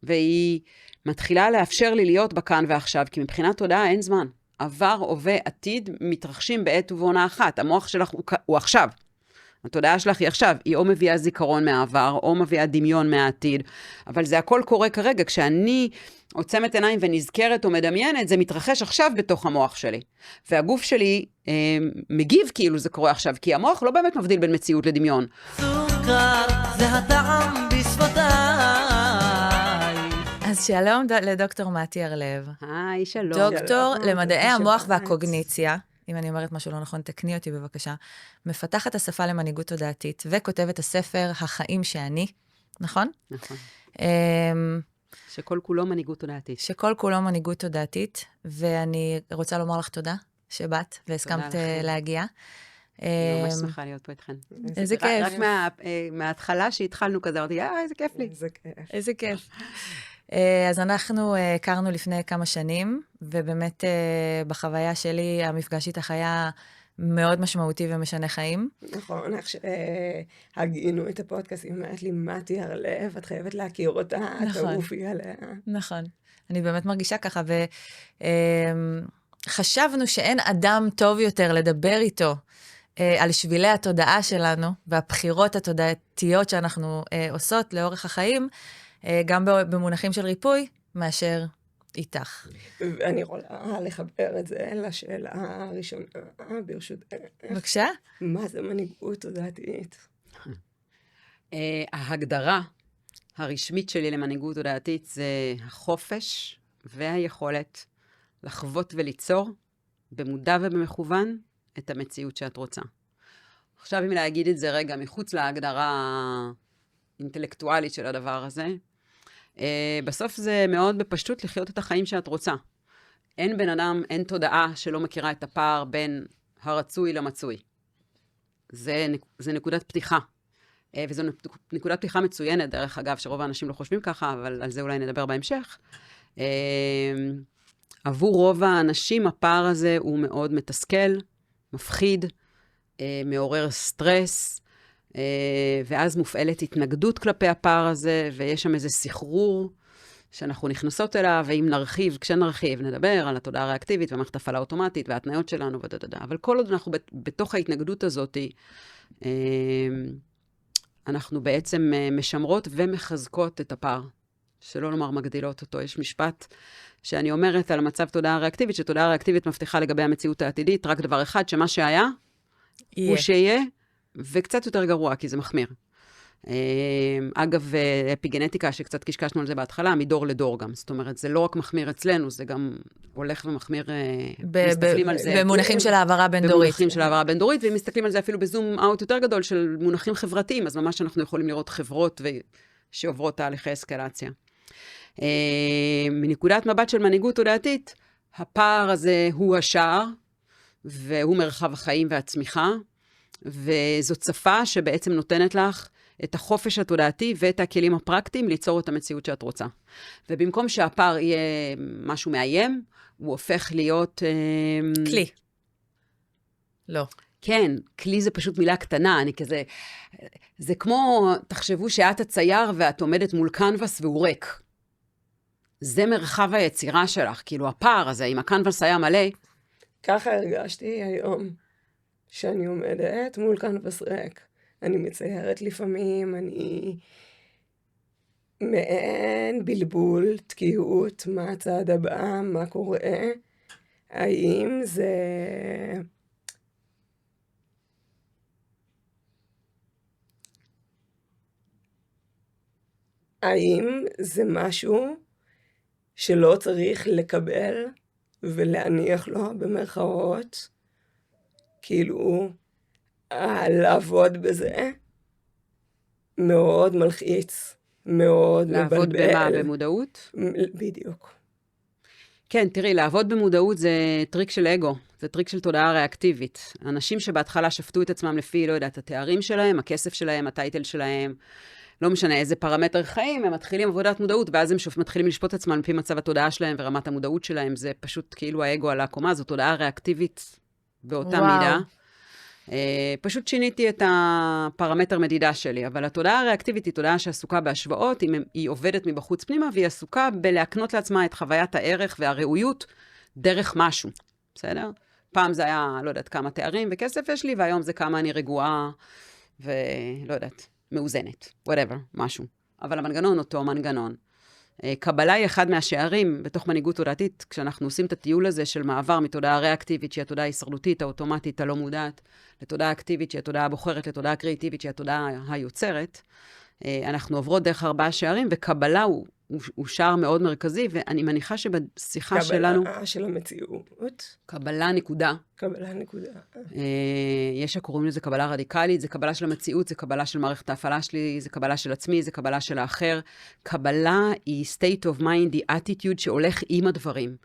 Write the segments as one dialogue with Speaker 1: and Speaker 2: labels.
Speaker 1: והיא מתחילה לאפשר לי להיות בכאן ועכשיו, כי מבחינת תודעה אין זמן. עבר, הווה, עתיד, מתרחשים בעת ובעונה אחת. המוח שלך הוא עכשיו. התודעה שלך היא עכשיו. היא או מביאה זיכרון מהעבר, או מביאה דמיון מהעתיד. אבל זה הכל קורה כרגע. כשאני עוצמת עיניים ונזכרת או מדמיינת, זה מתרחש עכשיו בתוך המוח שלי. והגוף שלי מגיב כאילו זה קורה עכשיו, כי המוח לא באמת מבדיל בין מציאות לדמיון.
Speaker 2: סוכר זה הטעם בשפתיי.
Speaker 3: אז שלום לדוקטור מתי הרלב.
Speaker 1: היי, שלום.
Speaker 3: דוקטור למדעי המוח והקוגניציה, אם אני אומרת משהו לא נכון, תקני אותי בבקשה, מפתחת השפה למנהיגות תודעתית, וכותבת הספר החיים שאני, נכון?
Speaker 1: נכון. שכל כולו מנהיגות תודעתית.
Speaker 3: שכל כולו מנהיגות תודעתית, ואני רוצה לומר לך תודה שבאת והסכמת להגיע.
Speaker 1: אני ממש שמחה להיות פה איתכן.
Speaker 3: איזה כיף.
Speaker 1: רק מההתחלה שהתחלנו כזה, אמרתי, איזה כיף לי.
Speaker 3: איזה כיף. אז אנחנו הכרנו לפני כמה שנים, ובאמת בחוויה שלי המפגש איתך היה מאוד משמעותי ומשנה חיים.
Speaker 4: נכון, איך שהגינו את הפודקאסט, היא אומרת לי, מתי הרלב, את חייבת להכיר אותה, תעופי עליה.
Speaker 3: נכון, אני באמת מרגישה ככה, וחשבנו שאין אדם טוב יותר לדבר איתו על שבילי התודעה שלנו, והבחירות התודעתיות שאנחנו עושות לאורך החיים, גם במונחים של ריפוי, מאשר איתך.
Speaker 4: ואני יכולה לחבר את זה לשאלה הראשונה, ברשותך.
Speaker 3: בבקשה?
Speaker 4: מה זה מנהיגות תודעתית?
Speaker 1: ההגדרה הרשמית שלי למנהיגות תודעתית זה החופש והיכולת לחוות וליצור במודע ובמכוון את המציאות שאת רוצה. עכשיו אם להגיד את זה רגע מחוץ להגדרה אינטלקטואלית של הדבר הזה, בסוף זה מאוד בפשטות לחיות את החיים שאת רוצה. אין בן אדם, אין תודעה שלא מכירה את הפער בין הרצוי למצוי. זה נקודת פתיחה. וזו נקודת פתיחה מצוינת, דרך אגב, שרוב האנשים לא חושבים ככה, אבל על זה אולי נדבר בהמשך. עבור רוב האנשים הפער הזה הוא מאוד מתסכל, מפחיד, מעורר סטרס, ואז מופעלת התנגדות כלפי הפער הזה, ויש שם איזה סחרור שאנחנו נכנסות אליו, ואם נרחיב, כשנרחיב, נדבר על התודעה הריאקטיבית, ומערכת הפעלה אוטומטית, וההתניות שלנו, אבל כל עוד אנחנו בתוך ההתנגדות הזאת, אנחנו בעצם משמרות ומחזקות את הפער, שלא לומר מגדילות אותו. יש משפט שאני אומרת על המצב תודעה ריאקטיבית, שתודעה ריאקטיבית מבטיחה לגבי המציאות העתידית, רק דבר אחד, שמה שהיה, הוא שיהיה, וקצת יותר גרוע, כי זה מחמיר. אגב, אפיגנטיקה, שקצת קשקשנו על זה בהתחלה, מדור לדור גם. זאת אומרת, זה לא רק מחמיר אצלנו, זה גם הולך ומחמיר, מסתכלים על זה.
Speaker 3: במונחים של העברה בין-דורית.
Speaker 1: במונחים של העברה בין-דורית, ואם מסתכלים על זה אפילו בזום אאוט יותר גדול של מונחים חברתיים, אז ממש אנחנו יכולים לראות חברות שעוברות תהליכי אסקלציה. מנקודת מבט של מנהיגות תודעתית, הפער הזה הוא השער, והוא מרחב החיים והצמיחה, וזאת שפה שבעצם נותנת לך את החופש התודעתי ואת הכלים הפרקטיים ליצור את המציאות שאת רוצה. ובמקום שהפער יהיה משהו מאיים, הוא הופך להיות...
Speaker 3: כלי. לא.
Speaker 1: כן, כלי זה פשוט מילה קטנה, אני כזה... זה כמו, תחשבו שאת הצייר ואת עומדת מול קנבס והוא ריק. זה מרחב היצירה שלך, כאילו הפער הזה, אם הקנבס היה מלא...
Speaker 4: ככה הרגשתי היום שאני עומדת מול קנבס ריק. אני מציירת לפעמים, אני מעין בלבול, תקיעות, מה הצעד הבא, מה קורה, האם זה... האם זה משהו שלא צריך לקבל ולהניח לו במרכאות, כאילו לעבוד בזה מאוד מלחיץ, מאוד מבלבל.
Speaker 1: לעבוד במה? במודעות?
Speaker 4: בדיוק.
Speaker 1: כן, תראי, לעבוד במודעות זה טריק של אגו, זה טריק של תודעה ריאקטיבית. אנשים שבהתחלה שפטו את עצמם לפי, לא יודעת, התארים שלהם, הכסף שלהם, הטייטל שלהם, לא משנה איזה פרמטר חיים, הם מתחילים עבודת מודעות, ואז הם מתחילים לשפוט את עצמם לפי מצב התודעה שלהם ורמת המודעות שלהם, זה פשוט כאילו האגו על הקומה, זו תודעה ריאקטיבית באותה מידה. פשוט שיניתי את הפרמטר מדידה שלי, אבל התודעה הריאקטיבית היא תודעה שעסוקה בהשוואות, היא עובדת מבחוץ פנימה, והיא עסוקה בלהקנות לעצמה את חוויית הערך והראויות דרך משהו, בסדר? פעם זה היה, לא יודעת, כמה תארים וכסף יש לי, והיום זה כמה אני רגועה ולא יודעת, מאוזנת, whatever, משהו. אבל המנגנון אותו מנגנון. קבלה היא אחד מהשערים בתוך מנהיגות תודעתית, כשאנחנו עושים את הטיול הזה של מעבר מתודעה ריאקטיבית, שהיא התודעה הישרדותית, האוטומטית, הלא מודעת, לתודעה אקטיבית, שהיא התודעה הבוחרת, לתודעה קריאטיבית, שהיא התודעה היוצרת. אנחנו עוברות דרך 4 שערים, וקבלה הוא שער מאוד מרכזי, ואני מניחה שבשיחה שלנו...
Speaker 4: קבלה של המציאות.
Speaker 1: קבלה נקודה.
Speaker 4: קבלה נקודה.
Speaker 1: יש שקוראים לזה קבלה רדיקלית, זה קבלה של המציאות, זה קבלה של מערכת ההפעלה שלי, זה קבלה של עצמי, זה קבלה של האחר. קבלה היא state of mind, היא attitude שהולך עם הדברים,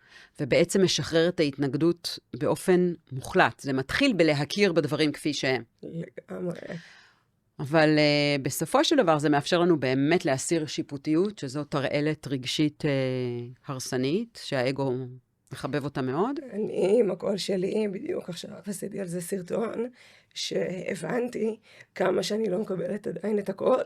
Speaker 1: ובעצם משחרר את ההתנגדות באופן מוחלט. זה מתחיל בלהכיר בדברים כפי שהם.
Speaker 4: לגמרי.
Speaker 1: אבל בסופו של דבר זה מאפשר לנו באמת להסיר שיפוטיות, שזו תרעלת רגשית הרסנית, שהאגו מחבב אותה מאוד.
Speaker 4: אני, עם הקול שלי, בדיוק עכשיו עשיתי על זה סרטון, שהבנתי כמה שאני לא מקבלת עדיין את הקול,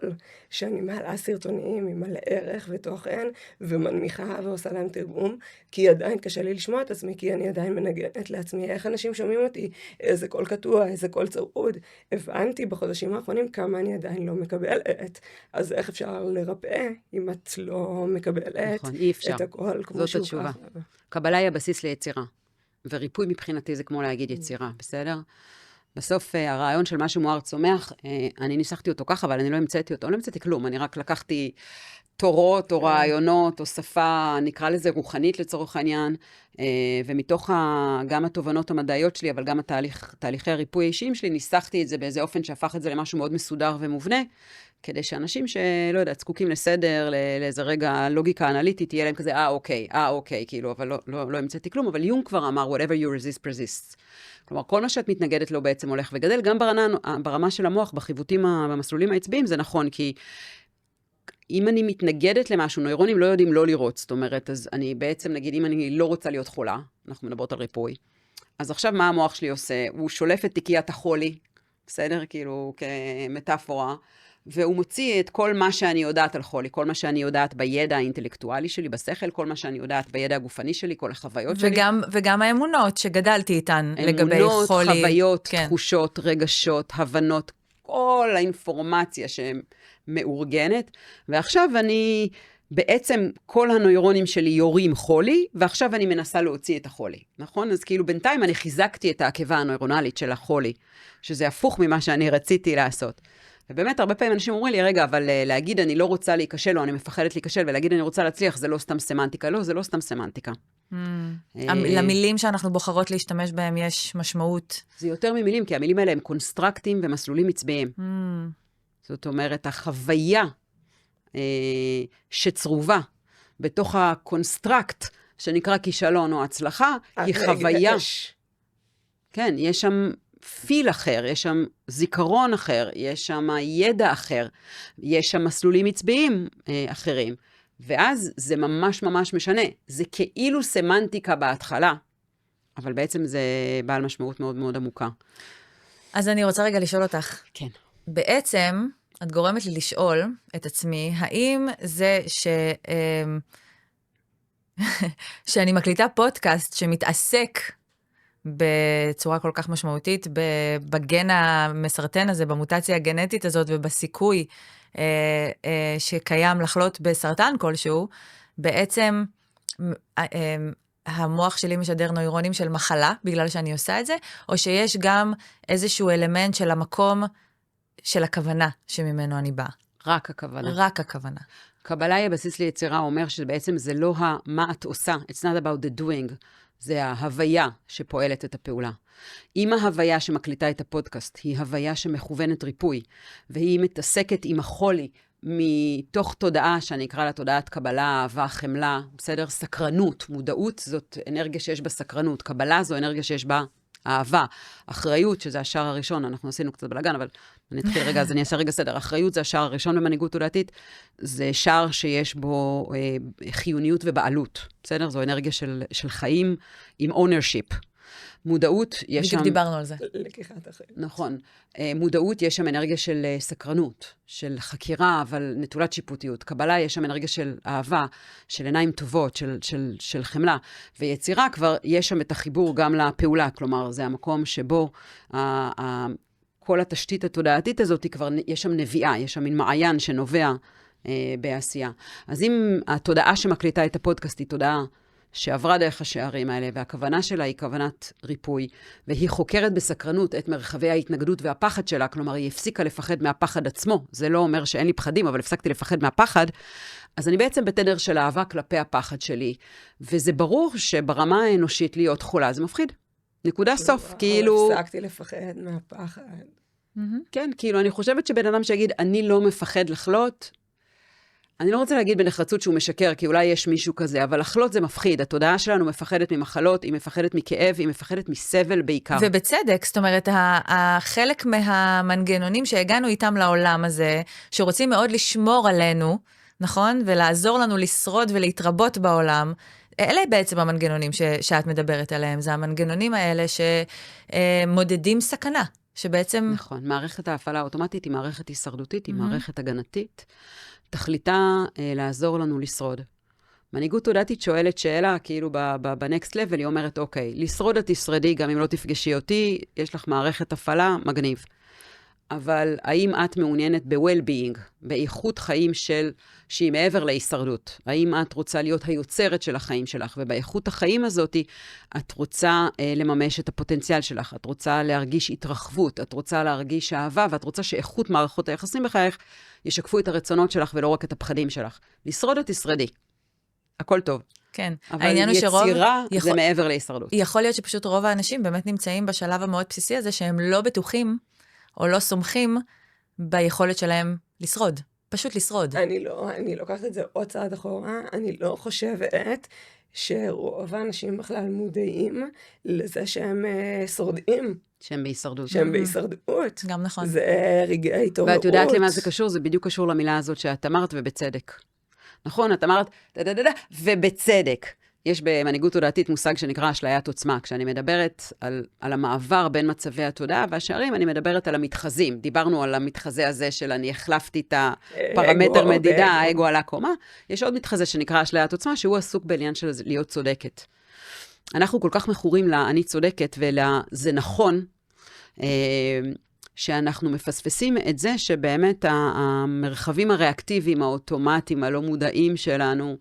Speaker 4: שאני מעלה סרטונים עם מלא ערך ותוכן, ומנמיכה ועושה להם תרגום, כי עדיין קשה לי לשמוע את עצמי, כי אני עדיין מנגנת לעצמי איך אנשים שומעים אותי, איזה קול קטוע, איזה קול צרוד. הבנתי בחודשים האחרונים כמה אני עדיין לא מקבלת, אז איך אפשר לרפא אם את לא מקבלת
Speaker 1: נכון, אי אפשר.
Speaker 4: את הקול כמו שהוא
Speaker 1: זאת התשובה.
Speaker 4: ככה.
Speaker 1: קבלה היא הבסיס ליצירה, וריפוי מבחינתי זה כמו להגיד יצירה, בסדר? בסוף הרעיון של משהו מואר צומח, אני ניסחתי אותו ככה, אבל אני לא המצאתי אותו, לא המצאתי כלום, אני רק לקחתי תורות או רעיונות או שפה, נקרא לזה רוחנית לצורך העניין, ומתוך גם התובנות המדעיות שלי, אבל גם תהליכי הריפוי האישיים שלי, ניסחתי את זה באיזה אופן שהפך את זה למשהו מאוד מסודר ומובנה, כדי שאנשים שלא יודעת, זקוקים לסדר, לאיזה רגע לוגיקה אנליטית, תהיה להם כזה, אוקיי, כאילו, אבל לא המצאתי כלום, אבל יונג כבר אמר, whatever you resist persists. כלומר, כל מה שאת מתנגדת לו בעצם הולך וגדל, גם ברמה של המוח, בחיווטים, במסלולים העצביים, זה נכון, כי אם אני מתנגדת למשהו, נוירונים לא יודעים לא לראות, זאת אומרת, אז אני בעצם, נגיד, אם אני לא רוצה להיות חולה, אנחנו מדברות על ריפוי, אז עכשיו מה המוח שלי עושה? הוא שולף את תיקיית החולי, בסדר? כאילו, כמטאפורה, והוא מוציא את כל מה שאני יודעת על חולי, כל מה שאני יודעת בידע האינטלקטואלי שלי, בשכל, כל מה שאני יודעת בידע הגופני שלי, כל החוויות שלי.
Speaker 3: וגם האמונות שגדלתי איתן לגבי חולי.
Speaker 1: אמונות, חוויות,
Speaker 3: כן.
Speaker 1: תחושות, רגשות, הבנות, כל האינפורמציה שמאורגנת, ועכשיו אני, בעצם כל הנוירונים שלי יורים חולי, ועכשיו אני מנסה להוציא את החולי, נכון? אז כאילו בינתיים אני חיזקתי את העקבה הנוירונלית של החולי, שזה הפוך ממה שאני רציתי לעשות. ובאמת, הרבה פעמים אנשים אומרים לי, רגע, אבל להגיד אני לא רוצה להיכשל, או אני מפחדת להיכשל, ולהגיד אני רוצה להצליח, זה לא סתם סמנטיקה. לא, זה לא סתם סמנטיקה.
Speaker 3: למילים שאנחנו בוחרות להשתמש בהם יש משמעות.
Speaker 1: זה יותר ממילים, כי המילים האלה הם קונסטרקטים ומסלולים עצביים. זאת אומרת, החוויה שצרובה בתוך הקונסטרקט, שנקרא כישלון או הצלחה, היא חוויה. כן, יש שם פיל אחר, יש שם זיכרון אחר, יש שם ידע אחר, יש שם מסלולים עצביים אחרים. ואז זה ממש ממש משנה. זה כאילו סמנטיקה בהתחלה, אבל בעצם זה בעל משמעות מאוד מאוד עמוקה.
Speaker 3: אז אני רוצה רגע לשאול אותך.
Speaker 1: כן.
Speaker 3: בעצם, את גורמת לי לשאול את עצמי, האם זה שאני מקליטה פודקאסט שמתעסק בצורה כל כך משמעותית בגן המסרטן הזה, במוטציה הגנטית הזאת ובסיכוי שקיים לחלות בסרטן כלשהו, בעצם המוח שלי משדר נוירונים של מחלה בגלל שאני עושה את זה, או שיש גם איזשהו אלמנט של המקום של הכוונה שממנו אני באה.
Speaker 1: רק הכוונה.
Speaker 3: רק הכוונה.
Speaker 1: קבלה היא הבסיס ליצירה, אומר שבעצם זה לא מה את עושה, it's not about the doing, זה ההוויה שפועלת את הפעולה. אם ההוויה שמקליטה את הפודקאסט היא הוויה שמכוונת ריפוי, והיא מתעסקת עם החולי מתוך תודעה, שאני אקרא לה תודעת קבלה, אהבה, חמלה, בסדר? סקרנות, מודעות, זאת אנרגיה שיש בה סקרנות. קבלה זו אנרגיה שיש בה אהבה. אחריות, שזה השער הראשון, אנחנו עשינו קצת בלגן, אבל אני אתחיל רגע, אז אני אעשה רגע סדר. אחריות זה השער הראשון במנהיגות תודעתית, זה שער שיש בו חיוניות ובעלות, בסדר? זו אנרגיה של חיים עם ownership. מודעות, יש שם...
Speaker 3: בדיוק דיברנו על זה.
Speaker 4: לקיחת אחריות.
Speaker 1: נכון. מודעות, יש שם אנרגיה של סקרנות, של חקירה, אבל נטולת שיפוטיות. קבלה, יש שם אנרגיה של אהבה, של עיניים טובות, של חמלה. ויצירה, כבר יש שם את החיבור גם לפעולה, כלומר, זה המקום שבו כל התשתית התודעתית הזאת, כבר יש שם נביאה, יש שם מין מעיין שנובע בעשייה. אז אם התודעה שמקליטה את הפודקאסט היא תודעה שעברה דרך השערים האלה, והכוונה שלה היא כוונת ריפוי, והיא חוקרת בסקרנות את מרחבי ההתנגדות והפחד שלה, כלומר, היא הפסיקה לפחד מהפחד עצמו. זה לא אומר שאין לי פחדים, אבל הפסקתי לפחד מהפחד. אז אני בעצם בתדר של אהבה כלפי הפחד שלי, וזה ברור שברמה האנושית להיות חולה, זה מפחיד. נקודה סוף, כאילו...
Speaker 4: הפסקתי לפחד מהפחד.
Speaker 1: כן, כאילו, אני חושבת שבן אדם שיגיד, אני לא מפחד לחלות, אני לא רוצה להגיד בנחרצות שהוא משקר, כי אולי יש מישהו כזה, אבל לחלות זה מפחיד. התודעה שלנו מפחדת ממחלות, היא מפחדת מכאב, היא מפחדת מסבל בעיקר.
Speaker 3: ובצדק, זאת אומרת, חלק מהמנגנונים שהגענו איתם לעולם הזה, שרוצים מאוד לשמור עלינו, נכון? ולעזור לנו לשרוד ולהתרבות בעולם, אלה בעצם המנגנונים שאת מדברת עליהם. זה המנגנונים האלה שמודדים סכנה, שבעצם...
Speaker 1: נכון, מערכת ההפעלה האוטומטית היא מערכת הישרדותית, היא מערכת הגנתית. תכליתה לעזור לנו לשרוד. מנהיגות תודעתית שואלת שאלה, כאילו בנקסט לבל, היא אומרת, אוקיי, לשרוד את תשרדי, גם אם לא תפגשי אותי, יש לך מערכת הפעלה, מגניב. אבל האם את מעוניינת ב-well-being, באיכות חיים שהיא מעבר להישרדות? האם את רוצה להיות היוצרת של החיים שלך? ובאיכות החיים הזאת, את רוצה לממש את הפוטנציאל שלך, את רוצה להרגיש התרחבות, את רוצה להרגיש אהבה, ואת רוצה שאיכות מערכות היחסים בחייך ישקפו את הרצונות שלך ולא רק את הפחדים שלך. לשרוד את תשרדי. הכל טוב.
Speaker 3: כן.
Speaker 1: אבל יצירה זה מעבר להישרדות.
Speaker 3: יכול להיות שפשוט רוב האנשים באמת נמצאים בשלב המאוד בסיסי הזה, שהם לא בטוחים או לא סומכים ביכולת שלהם לשרוד. פשוט לשרוד.
Speaker 4: אני לוקחת את זה עוד צעד אחורה, אני לא חושבת שרוב האנשים בכלל מודעים לזה שהם שורדים.
Speaker 1: שהם בהישרדות.
Speaker 4: שהם בהישרדות.
Speaker 3: גם נכון.
Speaker 4: זה רגעי התעוררות.
Speaker 1: ואת יודעת למה זה קשור? זה בדיוק קשור למילה הזאת שאת אמרת, ובצדק. נכון, את אמרת, ובצדק. יש במנהיגות תודעתית מושג שנקרא אשליית עוצמה. כשאני מדברת על המעבר בין מצבי התודעה והשערים, אני מדברת על המתחזים. דיברנו על המתחזה הזה של אני החלפתי את הפרמטר מדידה, האגו עלה קומה. יש עוד מתחזה שנקרא אשליית עוצמה, שהוא עסוק בעניין של להיות צודקת. אנחנו כל כך מכורים לאני צודקת ולזה נכון, שאנחנו מפספסים את זה שבאמת המרחבים הריאקטיביים, האוטומטיים, הלא מודעים שלנו,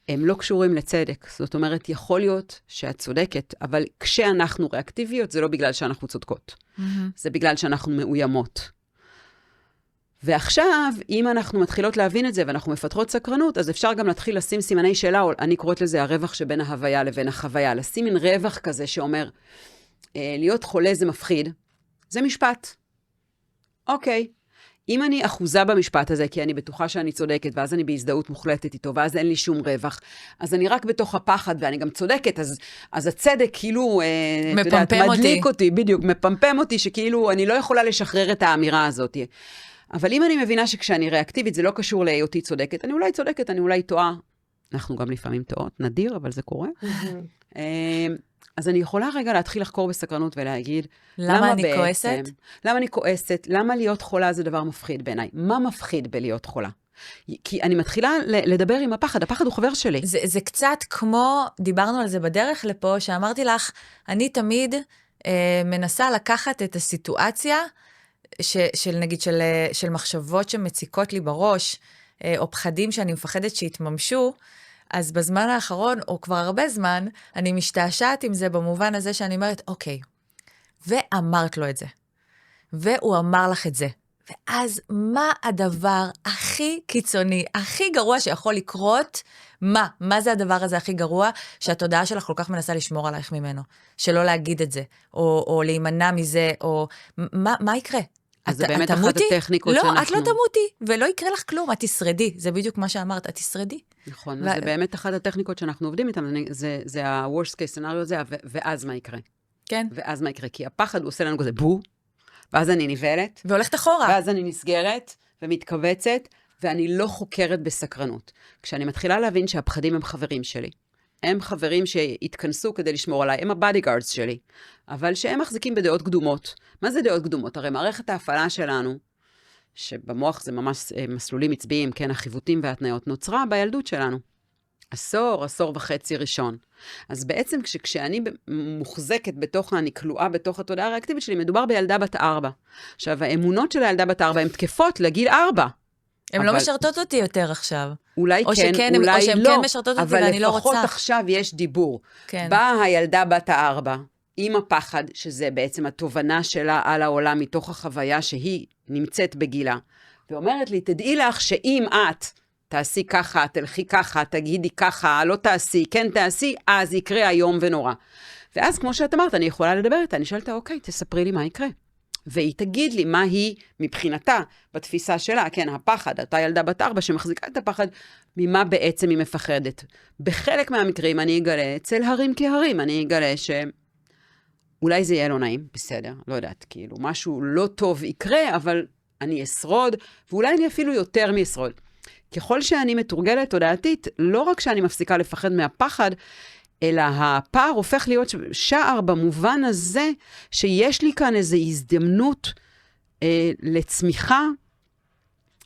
Speaker 1: הם לא קשורים לצדק. זאת אומרת, יכול להיות שאת צודקת, אבל כשאנחנו ריאקטיביות, זה לא בגלל שאנחנו צודקות. זה בגלל שאנחנו מאוימות. ועכשיו, אם אנחנו מתחילות להבין את זה, ואנחנו מפתחות סקרנות, אז אפשר גם להתחיל לשים סימני שאלה, או אני קוראת לזה הרווח שבין ההוויה לבין החוויה. לשים מין רווח כזה שאומר, להיות חולה זה מפחיד, זה משפט. אוקיי. אם אני אחוזה במשפט הזה, כי אני בטוחה שאני צודקת, ואז אני בהזדהות מוחלטת איתו, ואז אין לי שום רווח, אז אני רק בתוך הפחד, ואני גם צודקת, אז הצדק כאילו, מדליק אותי, בדיוק, מפמפם אותי, שכאילו אני לא יכולה לשחרר את האמירה הזאת. אבל אם אני מבינה שכשאני ריאקטיבית, זה לא קשור להיותי צודקת, אני אולי צודקת, אני אולי טועה. אנחנו גם לפעמים טועות, נדיר, אבל זה קורה. אז אני יכולה רגע להתחיל לחקור בסקרנות ולהגיד,
Speaker 3: למה אני כועסת?
Speaker 1: למה אני כועסת? למה להיות חולה זה דבר מפחיד בעיניי? מה מפחיד בלהיות חולה? כי אני מתחילה לדבר עם הפחד, הפחד הוא חבר שלי.
Speaker 3: זה קצת כמו, דיברנו על זה בדרך לפה, שאמרתי לך, אני תמיד מנסה לקחת את הסיטואציה, של נגיד של מחשבות שמציקות לי בראש, או פחדים שאני מפחדת שיתממשו, אז בזמן האחרון, או כבר הרבה זמן, אני משתעשעת עם זה במובן הזה שאני אומרת, אוקיי, ואמרת לו את זה, והוא אמר לך את זה, ואז מה הדבר הכי קיצוני, הכי גרוע שיכול לקרות? מה זה הדבר הזה הכי גרוע שהתודעה שלך כל כך מנסה לשמור עלייך ממנו? שלא להגיד את זה, או להימנע מזה, או מה יקרה?
Speaker 1: אז זה באמת אחת הטכניקות שאנחנו...
Speaker 3: לא, את לא תמותי, ולא יקרה לך כלום, את תשרדי. זה בדיוק מה שאמרת, את תשרדי.
Speaker 1: נכון, אז זה באמת אחת הטכניקות שאנחנו עובדים איתן, זה ה-worst case scenario הזה, ואז מה יקרה?
Speaker 3: כן.
Speaker 1: ואז מה יקרה? כי הפחד הוא עושה לנו כזה בו, ואז אני נבלת.
Speaker 3: והולכת אחורה.
Speaker 1: ואז אני נסגרת ומתכווצת, ואני לא חוקרת בסקרנות. כשאני מתחילה להבין שהפחדים הם חברים שלי, הם חברים שהתכנסו כדי לשמור עליי, הם הבאדיגארדס שלי, אבל שהם מחזיקים בדעות קדומות. מה זה דעות קדומות? הרי מערכת ההפעלה שלנו, שבמוח זה ממש מסלולים עצביים, כן, החיוותים וההתניות, נוצרה בילדות שלנו. עשור וחצי ראשון. אז בעצם כשאני מוחזקת אני כלואה בתוך התודעה הריאקטיבית שלי, מדובר בילדה בת 4. עכשיו, האמונות של הילדה בת 4 הן תקפות לגיל 4.
Speaker 3: הן לא משרתות אותי יותר עכשיו.
Speaker 1: אולי
Speaker 3: או
Speaker 1: כן,
Speaker 3: שכן,
Speaker 1: אולי
Speaker 3: או שהן
Speaker 1: לא.
Speaker 3: כן משרתות אותי ואני לא רוצה.
Speaker 1: אבל לפחות עכשיו יש דיבור.
Speaker 3: כן.
Speaker 1: באה הילדה בת 4, עם הפחד, שזה בעצם התובנה שלה על העולם, מתוך החוויה שהיא נמצאת בגילה, ואומרת לי, תדעי לך שאם את תעשי ככה, תלכי ככה, תגידי ככה, לא תעשי, כן תעשי, אז יקרה היום ונורא. ואז כמו שאת אמרת, אני יכולה לדבר איתה, אני שואלת, אוקיי, תספרי לי מה יקרה. והיא תגיד לי מה היא מבחינתה, בתפיסה שלה, כן, הפחד, אותה ילדה בת 4 שמחזיקה את הפחד, ממה בעצם היא מפחדת. בחלק מהמקרים אני אגלה, אצל הרים כהרים, אני אגלה אולי זה יהיה לא נעים, בסדר, לא יודעת, כאילו, משהו לא טוב יקרה, אבל אני אשרוד, ואולי אני אפילו יותר מאשרוד. ככל שאני מתורגלת תודעתית, לא רק שאני מפסיקה לפחד מהפחד, אלא הפער הופך להיות שער במובן הזה, שיש לי כאן איזו הזדמנות לצמיחה,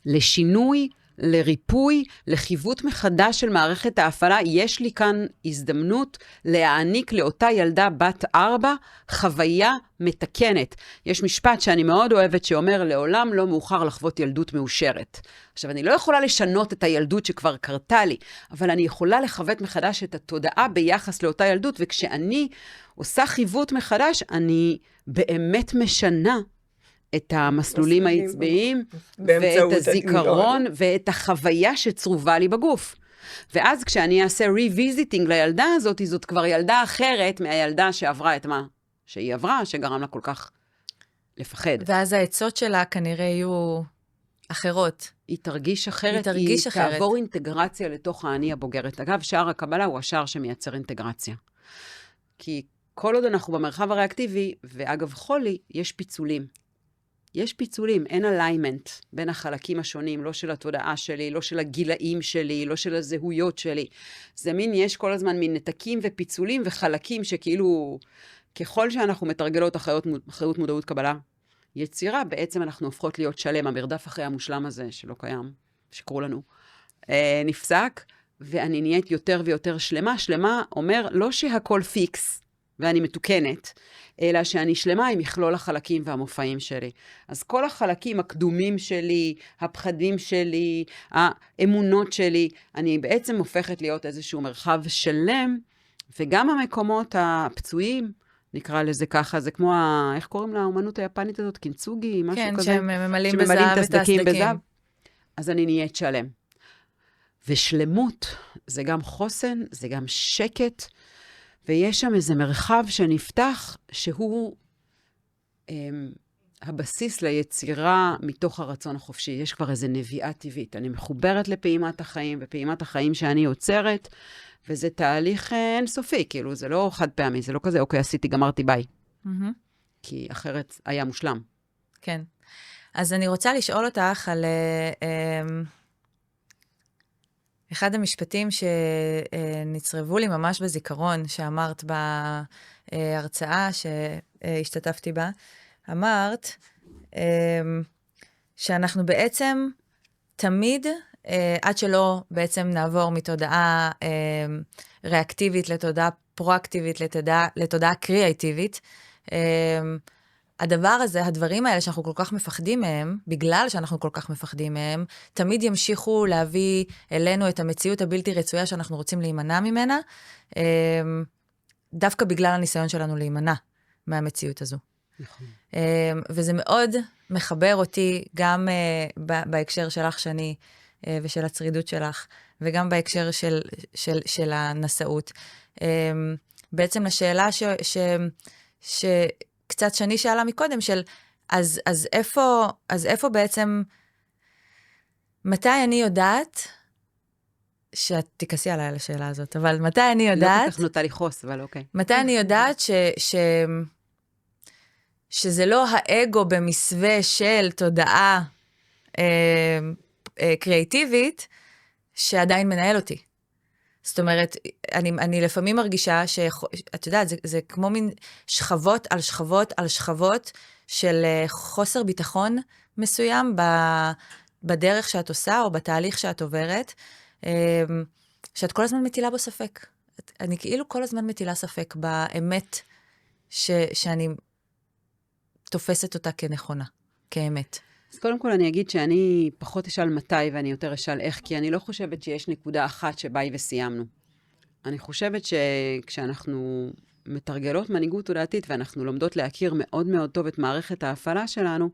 Speaker 1: לשינוי, לריפוי, לחיוות מחדש של מערכת ההפעלה. יש לי כאן הזדמנות להעניק לאותה ילדה בת 4 חוויה מתקנת. יש משפט שאני מאוד אוהבת שאומר, לעולם לא מאוחר לחוות ילדות מאושרת. עכשיו, אני לא יכולה לשנות את הילדות שכבר קרתה לי, אבל אני יכולה לחוות מחדש את התודעה ביחס לאותה ילדות, וכשאני עושה חיוות מחדש, אני באמת משנה את המסלולים העצביים, ואת הזיכרון, ואת החוויה שצרובה לי בגוף. ואז כשאני אעשה ריוויזיטינג לילדה הזאת, זאת כבר ילדה אחרת מהילדה שעברה את מה שהיא עברה, שגרם לה כל כך לפחד.
Speaker 3: ואז העצות שלה כנראה יהיו אחרות.
Speaker 1: היא תרגיש אחרת,
Speaker 3: היא
Speaker 1: תעבור אינטגרציה לתוך האני הבוגרת. אגב, שער הקבלה הוא השער שמייצר אינטגרציה. כי כל עוד אנחנו במרחב הריאקטיבי, ואגב חולי, יש פיצולים. יש פיצולים, אין אליימנט בין החלקים השונים, לא של התודעה שלי, לא של הגילאים שלי, לא של הזהויות שלי. זה מין, יש כל הזמן מין נתקים ופיצולים וחלקים שכאילו, ככל שאנחנו מתרגלות אחריות מודעות קבלה, יצירה, בעצם אנחנו הופכות להיות שלם. המרדף אחרי המושלם הזה, שלא קיים, שקרו לנו, נפסק, ואני נהיית יותר ויותר שלמה. שלמה אומר, לא שהכל פיקס, ואני מתוקנת, אלא שאני שלמה עם מכלול החלקים והמופעים שלי. אז כל החלקים הקדומים שלי, הפחדים שלי, האמונות שלי, אני בעצם הופכת להיות איזשהו מרחב שלם, וגם המקומות הפצועים, נקרא לזה ככה, זה כמו, איך קוראים לאומנות היפנית הזאת? קינצוגי, משהו
Speaker 3: כן,
Speaker 1: כזה?
Speaker 3: שהם ממלאים בזהב את הסדקים.
Speaker 1: אז אני נהיית שלם. ושלמות זה גם חוסן, זה גם שקט, ויש שם איזה מרחב שנפתח, שהוא הבסיס ליצירה מתוך הרצון החופשי. יש כבר איזה נביאה טבעית. אני מחוברת לפעימת החיים, ופעימת החיים שאני יוצרת, וזה תהליך אינסופי, כאילו זה לא חד פעמי, זה לא כזה, אוקיי, עשיתי, גמרתי, ביי. כי אחרת היה מושלם.
Speaker 3: כן. אז אני רוצה לשאול אותך על אחד המשפטים שנצרבו לי ממש בזיכרון, שאמרת בהרצאה שהשתתפתי בה, אמרת שאנחנו בעצם תמיד, עד שלא בעצם נעבור מתודעה ריאקטיבית לתודעה פרואקטיבית, לתודעה קריאטיבית, הדבר הזה, הדברים האלה שאנחנו כל כך מפחדים מהם, בגלל שאנחנו כל כך מפחדים מהם, תמיד ימשיכו להביא אלינו את המציאות הבלתי רצויה שאנחנו רוצים להימנע ממנה, דווקא בגלל הניסיון שלנו להימנע מהמציאות הזו.
Speaker 1: נכון.
Speaker 3: וזה מאוד מחבר אותי גם בהקשר שלך, שני, ושל הצרידות שלך, וגם בהקשר של הנשאות. בעצם לשאלה שקצת שני שאלה מקודם, של אז איפה בעצם, מתי אני יודעת, שאת תיכסי עליי לשאלה הזאת, אבל מתי אני יודעת,
Speaker 1: לא כל כך נוטה לכעוס, אבל אוקיי.
Speaker 3: מתי אני יודעת שזה לא האגו במסווה של תודעה קריאטיבית, שעדיין מנהל אותי. זאת אומרת, אני לפעמים מרגישה את יודעת, זה כמו מין שכבות על שכבות על שכבות של חוסר ביטחון מסוים בדרך שאת עושה, או בתהליך שאת עוברת, שאת כל הזמן מטילה בו ספק. אני כאילו כל הזמן מטילה ספק באמת שאני תופסת אותה כנכונה, כאמת.
Speaker 1: אז קודם כל אני אגיד שאני פחות אשאל מתי ואני יותר אשאל איך, כי אני לא חושבת שיש נקודה אחת שבה היא וסיימנו. אני חושבת שכשאנחנו מתרגלות מנהיגות תודעתית ואנחנו לומדות להכיר מאוד מאוד טוב את מערכת ההפעלה שלנו,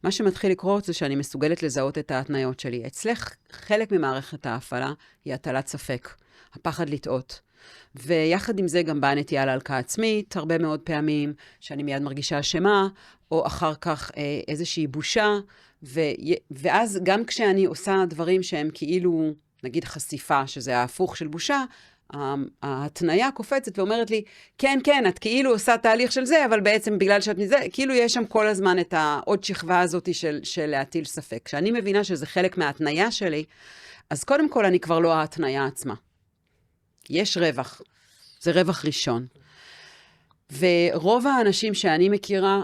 Speaker 1: מה שמתחיל לקרות זה שאני מסוגלת לזהות את ההתניות שלי. אצלך חלק ממערכת ההפעלה היא הטלת ספק, הפחד לטעות. ויחד עם זה גם באה נטייה להלקאה עצמית, הרבה מאוד פעמים שאני מיד מרגישה אשמה, או אחר כך איזושהי בושה, ואז גם כשאני עושה דברים שהם כאילו, נגיד חשיפה, שזה ההפוך של בושה, ההתניה קופצת ואומרת לי, כן, כן, את כאילו עושה תהליך של זה, אבל בעצם בגלל שאת מזה, כאילו יש שם כל הזמן את העוד שכבה הזאת של להטיל ספק. כשאני מבינה שזה חלק מההתניה שלי, אז קודם כל אני כבר לא ההתניה עצמה. יש רווח. זה רווח ראשון. ורוב האנשים שאני מכירה,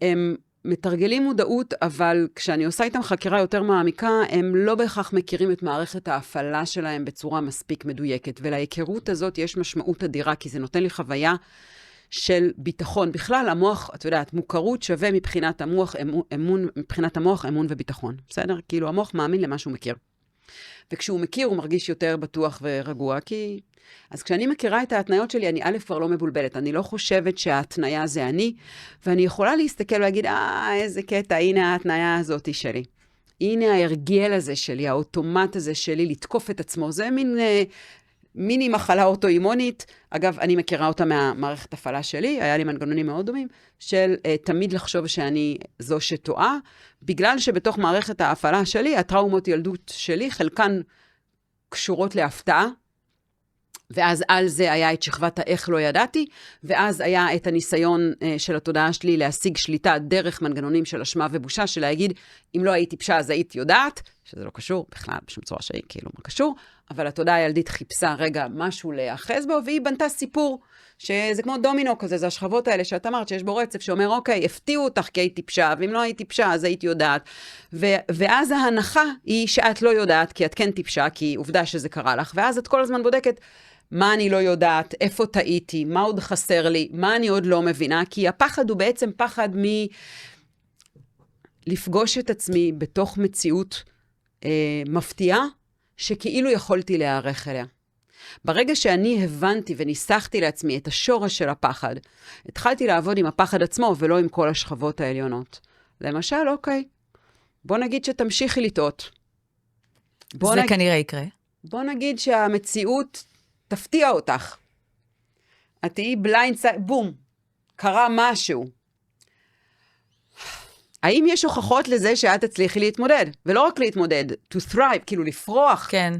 Speaker 1: הם מתרגלים מודעות, אבל כשאני עושה איתם חקירה יותר מעמיקה, הם לא בהכרח מכירים את מערכת ההפעלה שלהם בצורה מספיק מדויקת. ולהיכרות הזאת יש משמעות אדירה, כי זה נותן לי חוויה של ביטחון. בכלל, המוח, את יודעת, מוכרות שווה מבחינת המוח, מבחינת המוח, אמון וביטחון. בסדר? כאילו, המוח מאמין למה שהוא מכיר. וכשהוא מכיר, הוא מרגיש יותר בטוח ורגוע, כי... אז כשאני מכירה את ההתניות שלי, אני א' כבר לא מבולבלת. אני לא חושבת שההתניה זה אני, ואני יכולה להסתכל ולהגיד, איזה קטע, הנה ההתניה הזאת שלי. הנה ההרגל הזה שלי, האוטומט הזה שלי, לתקוף את עצמו. זה מיני מחלה אוטואימונית. אגב, אני מכירה אותה מהמערכת הפעלה שלי, היה לי מנגנונים מאוד דומים, של תמיד לחשוב שאני זו שטועה, בגלל שבתוך מערכת ההפעלה שלי, הטראומות ילדות שלי, חלקן קשורות להפתעה, ואז על זה היה את שכבת האיך לא ידעתי, ואז היה את הניסיון של התודעה שלי להשיג שליטה דרך מנגנונים של אשמה ובושה, של להגיד, אם לא הייתי פשע אז היית יודעת, שזה לא קשור, בכלל בשום צורה שהיא כאילו לא קשור, אבל התודעה הילדית חיפשה רגע משהו להאחז בו, והיא בנתה סיפור, שזה כמו דומינו כזה, זה השכבות האלה שאת אמרת שיש בו רצף, שאומר, אוקיי, הפתיעו אותך כי הייתי פשע, ואם לא הייתי פשע אז היית יודעת, ואז ההנחה היא שאת לא יודעת, כי את כן תפשע, כי עובדה שזה קרה לך, ואז את כל הזמן בודקת, מה אני לא יודעת, איפה טעיתי, מה עוד חסר לי, מה אני עוד לא מבינה, כי הפחד הוא בעצם פחד לפגוש את עצמי בתוך מציאות מפתיעה, שכאילו יכולתי להיערך אליה. ברגע שאני הבנתי וניסחתי לעצמי את השורש של הפחד, התחלתי לעבוד עם הפחד עצמו ולא עם כל השכבות העליונות. למשל, אוקיי, בוא נגיד שתמשיכי לטעות.
Speaker 3: זה כנראה יקרה.
Speaker 1: בוא נגיד שהמציאות תפתיע אותך. את תהיי בליינד סייד, בום, קרה משהו. האם יש הוכחות לזה שאת תצליחי להתמודד? ולא רק להתמודד, to thrive, כאילו לפרוח.
Speaker 3: כן,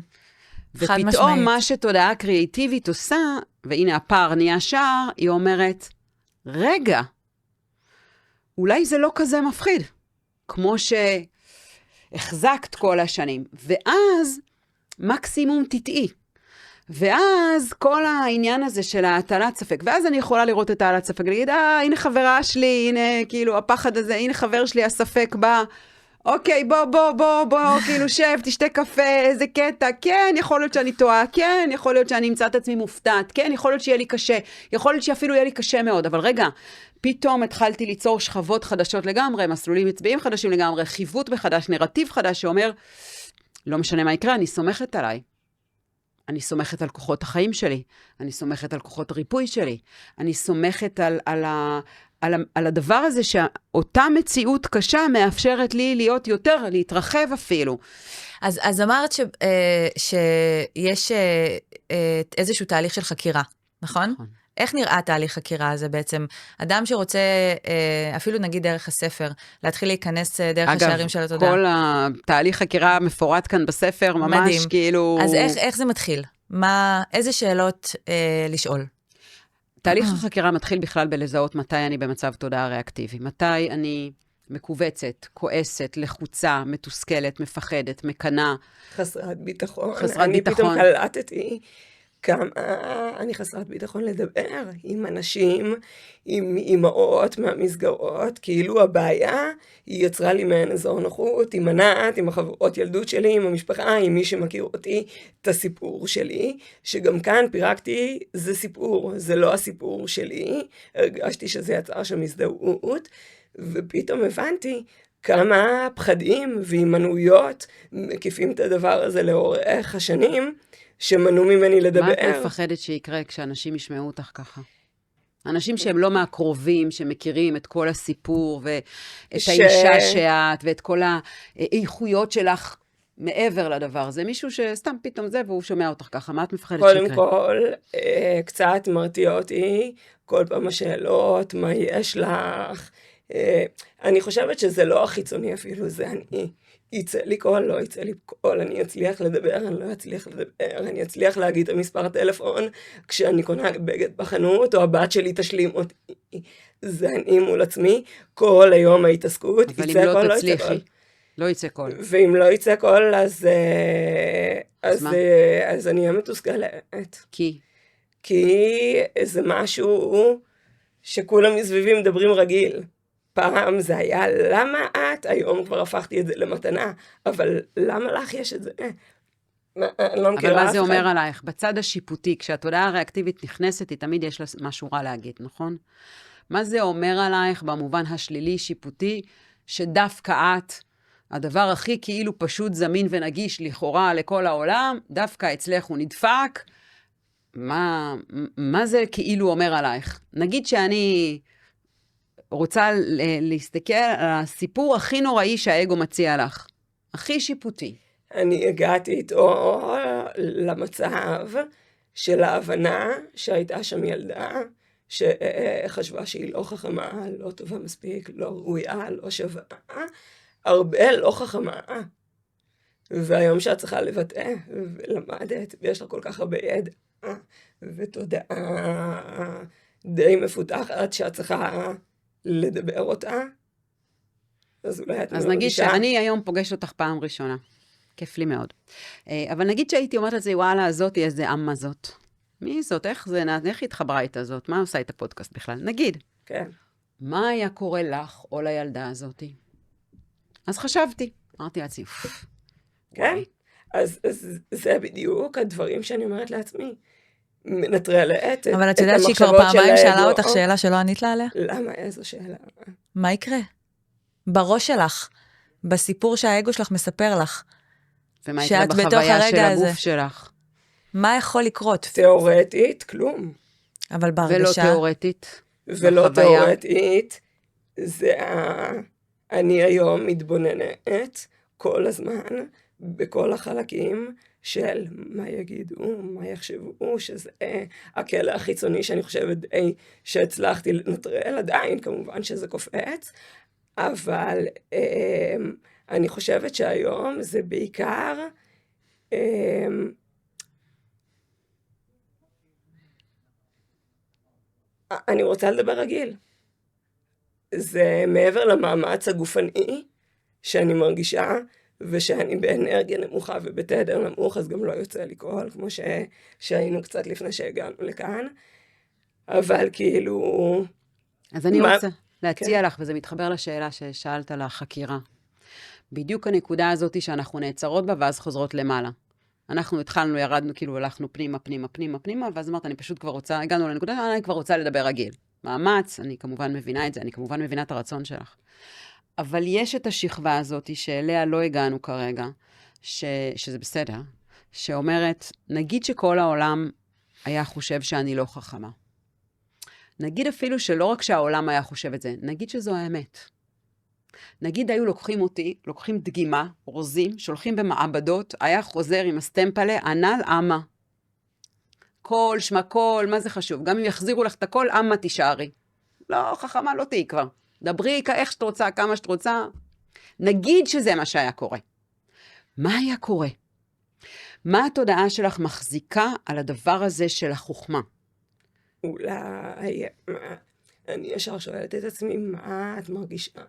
Speaker 3: חד משמעית.
Speaker 1: ופתאום מה שתודעה קריאטיבית עושה, והנה הפער נהיה שער, היא אומרת, רגע, אולי זה לא כזה מפחיד, כמו שהחזקת כל השנים. ואז מקסימום תטעי. ואז כל העניין הזה של ההטלת ספק, ואז אני יכולה לראות את ההטלת ספק, להגיד, הנה חברה שלי, הנה כאילו הפחד הזה, הנה חבר שלי, הספק בא, אוקיי, בוא, כאילו שב, תשתה קפה, איזה קטע, כן, יכול להיות שאני טועה, כן, יכול להיות שאני אמצא את עצמי מופתעת, כן, יכול להיות שיהיה לי קשה, יכול להיות שאפילו יהיה לי קשה מאוד, אבל רגע, פתאום התחלתי ליצור שכבות חדשות לגמרי, מסלולים מצביעים חדשים לגמרי, חיווט מחדש, נרטיב חדש שאומר, לא משנה מה יקרה, אני סומכת עליי. אני סומכת על כוחות החיים שלי, אני סומכת על כוחות הריפוי שלי, אני סומכת על הדבר הזה שאותה מציאות קשה מאפשרת לי להיות יותר, להתרחב אפילו.
Speaker 3: אז אמרת שיש איזשהו תהליך של חקירה, נכון? נכון. איך נראה תהליך חקירה הזה בעצם? אדם שרוצה, אפילו נגיד דרך הספר, להתחיל להיכנס דרך השערים של התודעה.
Speaker 1: אגב, כל התהליך חקירה מפורט כאן בספר, ממש מדהים. כאילו...
Speaker 3: אז איך זה מתחיל? איזה שאלות לשאול?
Speaker 1: תהליך החקירה מתחיל בכלל בלזהות מתי אני במצב תודעה ריאקטיבי. מתי אני מקובצת, כועסת, לחוצה, מתוסכלת, מפחדת, מקנה.
Speaker 4: חסרת ביטחון.
Speaker 1: חסרת ביטחון.
Speaker 4: אני פתאום קלטתי כמה אני חסרת ביטחון לדבר עם אנשים, עם אמהות מהמסגרות, כאילו הבעיה היא יצרה לי מעין אזור נוחות, עם ענת, עם החברות ילדות שלי, עם המשפחה, עם מי שמכיר אותי, את הסיפור שלי, שגם כאן פירקתי, זה סיפור, זה לא הסיפור שלי, הרגשתי שזה יצר שם הזדהות, ופתאום הבנתי כמה פחדים והימנעויות מקיפים את הדבר הזה לאורך השנים, שמנעו ממני לדבר.
Speaker 1: מה את מפחדת שיקרה כשאנשים ישמעו אותך ככה? אנשים שהם לא מהקרובים, שמכירים את כל הסיפור, ואת האישה שאת, ואת כל האיכויות שלך מעבר לדבר. זה מישהו שסתם פתאום זה, והוא שומע אותך ככה. מה את מפחדת שיקרה?
Speaker 4: קודם כל, קצת מרתיע אותי, כל פעם השאלות, מה יש לך? אני חושבת שזה לא החיצוני אפילו, זה אני. יצא לי קול, לא יצא לי קול, אני אצליח לדבר, אני לא אצליח לדבר, אני אצליח להגיד את המספר הטלפון כשאני קונה בגד בחנות, או הבת שלי תשלים אותי. זה אני מול עצמי, כל היום ההתעסקות,
Speaker 1: אבל
Speaker 4: יצא
Speaker 1: אם
Speaker 4: קול,
Speaker 1: לא
Speaker 4: לא יצא
Speaker 1: תצליחי,
Speaker 4: קול.
Speaker 1: לא יצא קול.
Speaker 4: ואם לא יצא קול,
Speaker 1: אז מה?
Speaker 4: אז אני אהיה מתוסכלת.
Speaker 1: כי
Speaker 4: זה משהו שכולם מסביבי מדברים רגיל. פעם זה היה, למה את? היום כבר הפכתי את זה למתנה, אבל למה לך יש את זה? אני לא מכירה אף אחד.
Speaker 1: אבל מה זה אומר עלייך? בצד השיפוטי, כשהתודעה הריאקטיבית נכנסת, היא תמיד יש לה משהו רע להגיד, נכון? מה זה אומר עלייך במובן השלילי, שיפוטי, שדווקא את, הדבר הכי כאילו פשוט זמין ונגיש לכאורה לכל העולם, דווקא אצלך הוא נדפק, מה זה כאילו אומר עלייך? נגיד שאני רוצה להסתכל על הסיפור הכי נוראי שהאגו מציע לך, הכי שיפוטי.
Speaker 4: אני הגעתי איתו למצב של ההבנה שהייתה שם ילדה, שחשבה שהיא לא חכמה, לא טובה מספיק, לא ראויה, לא שווה, הרבה לא חכמה. והיום שאת צריכה לבטא, ולמדת, ויש לה כל כך הרבה ידע, ותודעה די מפותחת שאת צריכה לדבר אותה, אז אולי את
Speaker 1: אז נגיד שאני היום פוגשת אותך פעם ראשונה. כיף לי מאוד. אבל נגיד שהייתי אומרת לזה, וואלה, הזאתי איזה אמה זאת. מי זאת? איך התחברה איתה זאת? מה עושה את הפודקאסט בכלל? נגיד.
Speaker 4: כן.
Speaker 1: מה היה קורה לך או לילדה הזאתי? אז חשבתי. אמרתי לעצמי,
Speaker 4: כן. אז זה בדיוק הדברים שאני אומרת לעצמי. מנטרלת את המחשבות של האגו.
Speaker 3: אבל את יודעת שהיא כבר פעמיים שאלה אותך שאלה שלא ענית לה עליה?
Speaker 4: למה? איזו שאלה?
Speaker 3: מה יקרה? בראש שלך, בסיפור שהאגו שלך מספר לך.
Speaker 1: ומה יקרה בחוויה של הגוף שלך?
Speaker 3: מה יכול לקרות?
Speaker 4: תיאורטית, כלום.
Speaker 3: אבל בהרגשה...
Speaker 1: ולא תיאורטית.
Speaker 4: ולא תיאורטית, זה אני היום מתבוננת כל הזמן, בכל החלקים של מה יגידו, מה יחשבו, שזה הכלא החיצוני שאני חושבת שהצלחתי לנטרל, עדיין כמובן שזה קופץ, אבל אני חושבת שהיום זה בעיקר אני רוצה לדבר רגיל. זה מעבר למאמץ הגופני שאני מרגישה, ושאני באנרגיה נמוכה ובתדר נמוך, אז גם לא יוצא לי קול, כמו שהיינו קצת לפני שהגענו לכאן. אבל כאילו...
Speaker 1: אז אני רוצה להציע לך, וזה מתחבר לשאלה ששאלת על החקירה. בדיוק הנקודה הזאת שאנחנו נעצרות בה, ואז חוזרות למעלה. אנחנו התחלנו, ירדנו, כאילו הלכנו פנימה, פנימה, פנימה, פנימה, ואז אמרת, אני פשוט כבר רוצה, הגענו לנקודה, אני כבר רוצה לדבר רגיל. מאמץ, אני כמובן מבינה את זה, אני כמובן מבינה את הרצון שלך. אבל יש את השכבה הזאת שאליה לא הגענו כרגע, שזה בסדר, שאומרת, נגיד שכל העולם היה חושב שאני לא חכמה. נגיד אפילו שלא רק שהעולם היה חושב את זה, נגיד שזו האמת. נגיד היו לוקחים אותי, לוקחים דגימה, רוזים, שולחים במעבדות, היה חוזר עם הסטמפלה, ענל אמה. קול, שמה קול, מה זה חשוב? גם אם יחזירו לך את הכל, אמה תישארי. לא, חכמה, לא תהי כבר. דברי איך שאת רוצה, כמה שאת רוצה. נגיד שזה מה שהיה קורה. מה היה קורה? מה התודעה שלך מחזיקה על הדבר הזה של החוכמה?
Speaker 4: אולי, אני ישר שואלת את עצמי, מה את מרגישה?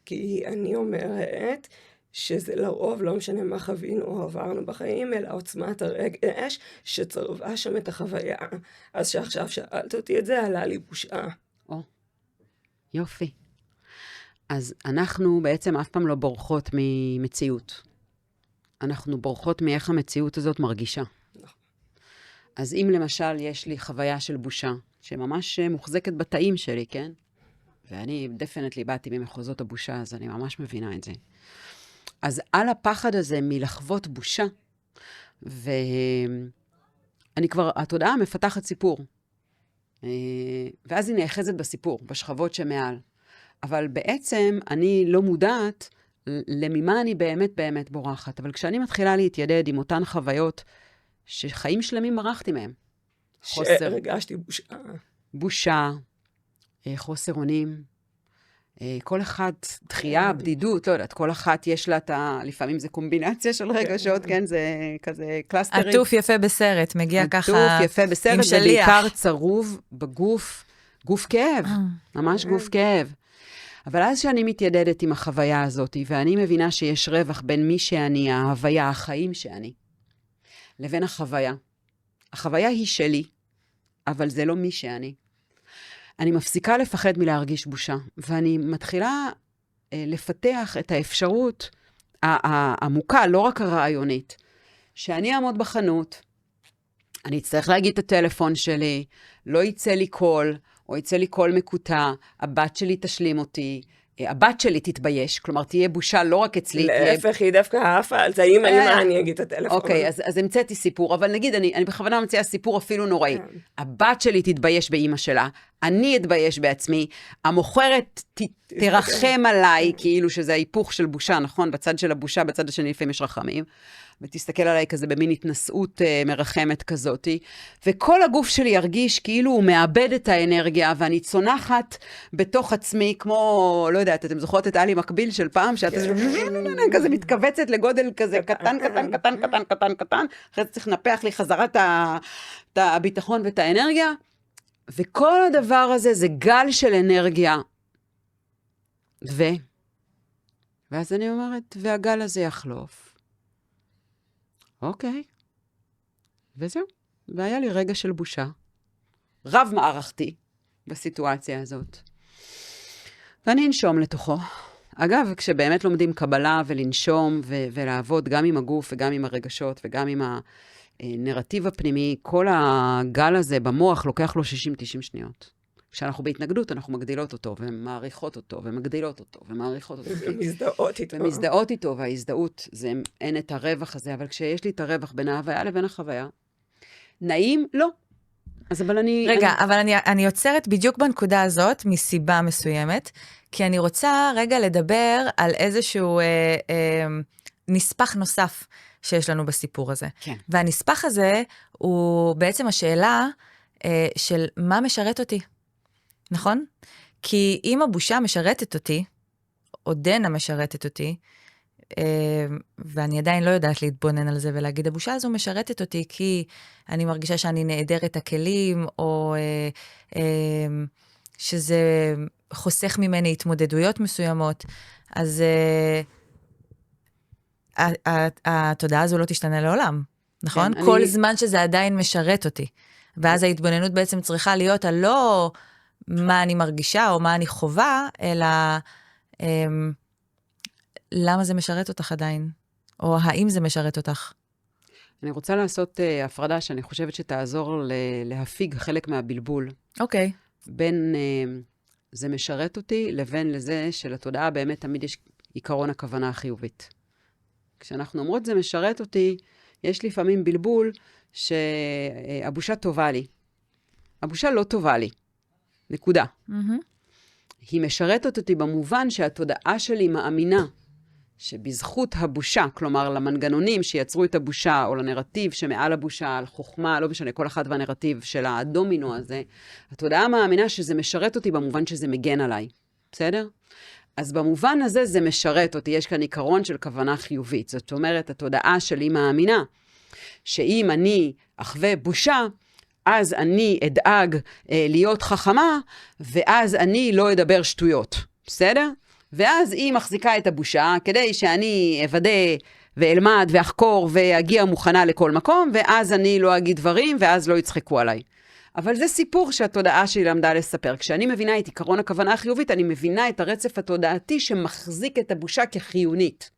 Speaker 4: כי אני אומרת שזה לרוב לא משנה מה חווינו או עברנו בחיים, אלא עוצמת הרגש שצרבה שם את החוויה. אז שעכשיו שאלת אותי את זה, עלה לי בושה.
Speaker 1: יופי. אז אנחנו בעצם אף פעם לא בורחות ממציאות. אנחנו בורחות מאיך המציאות הזאת מרגישה. אז אם למשל יש לי חוויה של בושה, שממש מוחזקת בתאים שלי, כן? ואני דפנטלי באתי ממחוזות הבושה, אז אני ממש מבינה את זה. אז על הפחד הזה מלחוות בושה, ואני כבר, התודעה מפתחת סיפור. ואז היא נאחזת בסיפור, בשכבות שמעל. אבל בעצם אני לא מודעת לממה אני באמת בורחת. אבל כשאני מתחילה להתיידד עם אותן חוויות שחיים שלמים מרחתי מהם.
Speaker 4: שהרגשתי בושה.
Speaker 1: בושה, חוסר אונים, כל אחד, דחייה, בדידות, לא יודעת, כל אחת יש לה לפעמים זה קומבינציה של רגשות, כן, זה כזה קלאסטרים.
Speaker 3: עטוף יפה בסרט, מגיע ככה
Speaker 1: עטוף יפה בסרט, ובעיקר צרוב בגוף, גוף כאב, ממש גוף כאב. אבל אז שאני מתיידדת עם החוויה הזאת, ואני מבינה שיש רווח בין מי שאני, ההוויה, החיים שאני, לבין החוויה. החוויה היא שלי, אבל זה לא מי שאני. אני מפסיקה לפחד מלהרגיש בושה, ואני מתחילה לפתח את האפשרות העמוקה, לא רק הרעיונית, שאני אעמוד בחנות, אני אצטרך להגיד את הטלפון שלי, לא יצא לי קול, או יצא לי קול מקוטע, הבת שלי תשלים אותי, הבת שלי תתבייש, כלומר תהיה בושה לא רק אצלי.
Speaker 4: להפך, היא דווקא העפה על זה, אמא, אני אגיד את הטלפון.
Speaker 1: אוקיי, אז המצאתי סיפור, אבל נגיד, אני בכוונה מציעה סיפור אפילו נוראי. הבת שלי תתבייש באמא שלה, אני אתבייש בעצמי, המוכרת תרחם עליי, כאילו שזה ההיפוך של בושה, נכון? בצד של הבושה, בצד השני לפעמים יש רחמים, ותסתכל עליי כזה במין התנסות מרחמת כזאת, וכל הגוף שלי ירגיש כאילו הוא מאבד את האנרגיה, ואני צונחת בתוך עצמי, כמו, לא יודעת, אתם זוכרות את אלי מקביל של פעם, שאת כזה מתכווצת לגודל כזה קטן, אחרי זה צריך לנפח לי חזרה את הביטחון ואת האנרגיה, וכל הדבר הזה זה גל של אנרגיה. ואז אני אומרת, והגל הזה יחלוף. אוקיי. וזהו. והיה לי רגע של בושה. רב מערכתי בסיטואציה הזאת. ואני אנשום לתוכו. אגב, כשבאמת לומדים קבלה ולנשום ולעבוד גם עם הגוף וגם עם הרגשות וגם עם הנרטיב הפנימי, כל הגל הזה במוח לוקח לו 60-90 שניות. כשאנחנו בהתנגדות, אנחנו מגדילות אותו, ומעריכות אותו, ומגדילות אותו, ומעריכות אותו.
Speaker 4: ומזדהות איתו.
Speaker 1: ומזדהות איתו, וההזדהות, אין את הרווח הזה, אבל כשיש לי את הרווח בין ההוויה לבין החוויה, נעים? לא. אז אבל
Speaker 3: אבל אני יוצרת בדיוק בנקודה הזאת, מסיבה מסוימת, כי אני רוצה רגע לדבר על איזשהו נספח נוסף שיש לנו בסיפור הזה.
Speaker 1: כן.
Speaker 3: והנספח הזה הוא בעצם השאלה של מה משרת אותי. נכון? כי אם הבושה משרתת אותי, עודנה משרתת אותי, ואני עדיין לא יודעת להתבונן על זה ולהגיד, הבושה הזו משרתת אותי כי אני מרגישה שאני נעדרת הכלים, או שזה חוסך ממני התמודדויות מסוימות, אז התודעה הזו לא תשתנה לעולם, נכון?
Speaker 1: כן,
Speaker 3: כל זמן שזה עדיין משרת אותי. ואז ההתבוננות בעצם צריכה להיות על לא מה אני מרגישה או מה אני חובה, אלא למה זה משרת אותך עדיין, או האם זה משרת אותך.
Speaker 1: אני רוצה לעשות הפרדה שאני חושבת שתעזור להפיג חלק מהבלבול.
Speaker 3: אוקיי.
Speaker 1: בין זה משרת אותי לבין לזה שלתודעה באמת תמיד יש עיקרון הכוונה החיובית. כשאנחנו אומרות זה משרת אותי, יש לפעמים בלבול שהבושה טובה לי. הבושה לא טובה לי. נקודה. היא משרתת אותי במובן שהתודעה שלי מאמינה שבזכות הבושה, כלומר למנגנונים שיצרו את הבושה, או לנרטיב שמעל הבושה, על חוכמה, לא משנה, כל אחד והנרטיב של הדומינו הזה, התודעה מאמינה שזה משרת אותי במובן שזה מגן עליי. בסדר? אז במובן הזה זה משרת אותי, יש כאן עיקרון של כוונה חיובית. זאת אומרת, התודעה שלי מאמינה שאם אני אחווה בושה, אז אני אדאג להיות חכמה, ואז אני לא אדבר שטויות. בסדר? ואז היא מחזיקה את הבושה, כדי שאני אוודא ואלמד ואחקור ואגיע מוכנה לכל מקום, ואז אני לא אגיד דברים, ואז לא יצחקו עליי. אבל זה סיפור שהתודעה שלי למדה לספר. כשאני מבינה את עיקרון הכוונה החיובית, אני מבינה את הרצף התודעתי שמחזיק את הבושה כחיונית,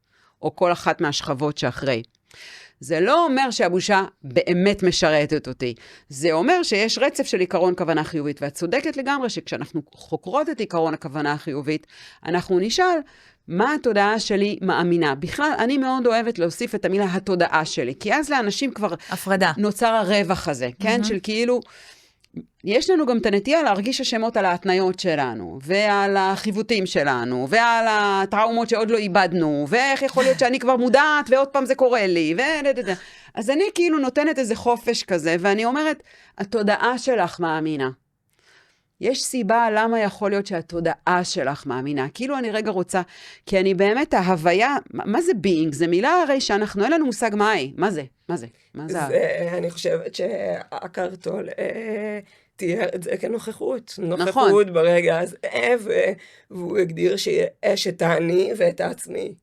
Speaker 1: או כל אחת מהשכבות שאחרי. זה לא אומר שהבושה באמת משרתת אותי. זה אומר שיש רצף של עיקרון כוונה חיובית, ואת צודקת לגמרי שכשאנחנו חוקרות את עיקרון הכוונה החיובית, אנחנו נשאל מה התודעה שלי מאמינה. בכלל, אני מאוד אוהבת להוסיף את המילה התודעה שלי, כי אז לאנשים כבר
Speaker 3: הפרדה.
Speaker 1: נוצר הרווח הזה, כן? של כאילו, יש לנו גם את הנטייה להרגיש השמות על ההתניות שלנו, ועל החיוותים שלנו, ועל הטראומות שעוד לא איבדנו, ואיך יכול להיות שאני כבר מודעת, ועוד פעם זה קורה לי, אז אני כאילו נותנת איזה חופש כזה, ואני אומרת, התודעה שלך מאמינה. יש סיבה למה יכול להיות שהתודעה שלך מאמינה. כאילו אני רגע רוצה, כי אני באמת ההוויה, מה זה being? זה מילה הרי שאנחנו, אין לנו מושג מה היא. מה זה? מה זה? מה זה?
Speaker 4: אני חושבת שהקרטול תיאר את זה כנוכחות.
Speaker 1: נכון.
Speaker 4: נוכחות ברגע הזה, והוא הגדיר שיש את האני ואת העצמי.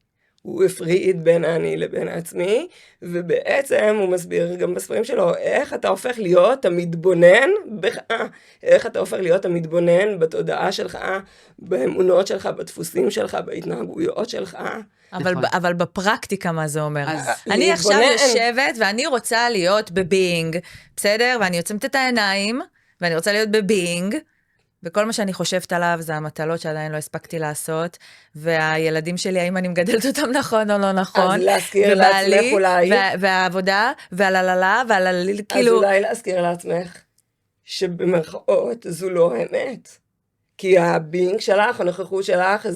Speaker 4: הוא הפריד בין האני לבין העצמי, ובעצם הוא מסביר גם בספרים שלו, איך אתה הופך להיות המתבונן בך, איך אתה הופך להיות המתבונן בתודעה שלך, באמונות שלך, בדפוסים שלך, בהתנהגויות שלך.
Speaker 3: אבל בפרקטיקה מה זה אומר?
Speaker 1: אז
Speaker 3: אני עכשיו
Speaker 4: להתבונן.
Speaker 3: יושבת ואני רוצה להיות בביינג, בסדר? ואני יוצאת את העיניים, ואני רוצה להיות בביינג, וכל מה שאני חושבת עליו זה המטלות שעדיין לא הספקתי לעשות, והילדים שלי, האם אני מגדלת אותם נכון או לא נכון.
Speaker 4: אז להזכיר לעצמך אולי.
Speaker 3: והעבודה, והלללה, כאילו...
Speaker 4: אז אולי להזכיר לעצמך, שבמרכאות זו לא האמת. כי הבינג שלך, הנוכחות שלך,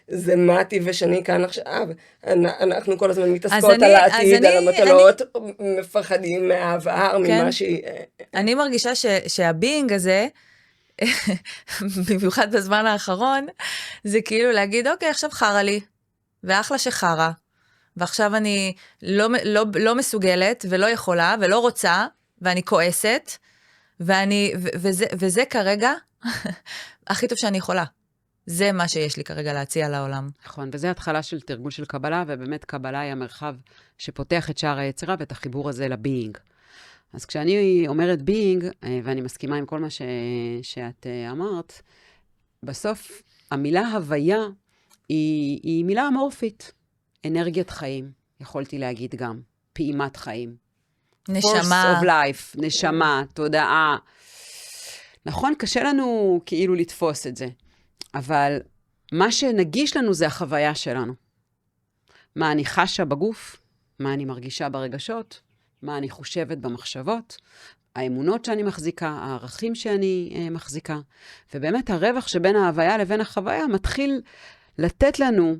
Speaker 4: זה מתי ושני כאן עכשיו. אנחנו כל הזמן מתעסקות על העתיד, על המטלות, מפחדים מהעבר, ממה שהיא...
Speaker 3: אני מרגישה שהבינג הזה, במיוחד בזמן האחרון, זה כאילו להגיד, אוקיי, עכשיו חרה לי, ואחלה שחרה, ועכשיו אני לא מסוגלת, ולא יכולה, ולא רוצה, ואני כועסת, וזה כרגע הכי טוב שאני יכולה. זה מה שיש לי כרגע להציע לעולם.
Speaker 1: נכון, וזה התחלה של תרגול של קבלה, ובאמת קבלה היא המרחב שפותח את שער היצירה, ואת החיבור הזה לביינג. אז כשאני אומרת ביינג, ואני מסכימה עם כל מה שאת אמרת, בסוף המילה הוויה היא מילה אמורפית. אנרגיית חיים, יכולתי להגיד גם. פעימת חיים.
Speaker 3: נשמה.
Speaker 1: force of life, נשמה, תודעה. נכון, קשה לנו כאילו לתפוס את זה. אבל מה שנגיש לנו זה החוויה שלנו. מה אני חשה בגוף, מה אני מרגישה ברגשות, מה אני חושבת במחשבות, האמונות שאני מחזיקה, הערכים שאני מחזיקה. ובאמת הרווח שבין ההוויה לבין החוויה מתחיל לתת לנו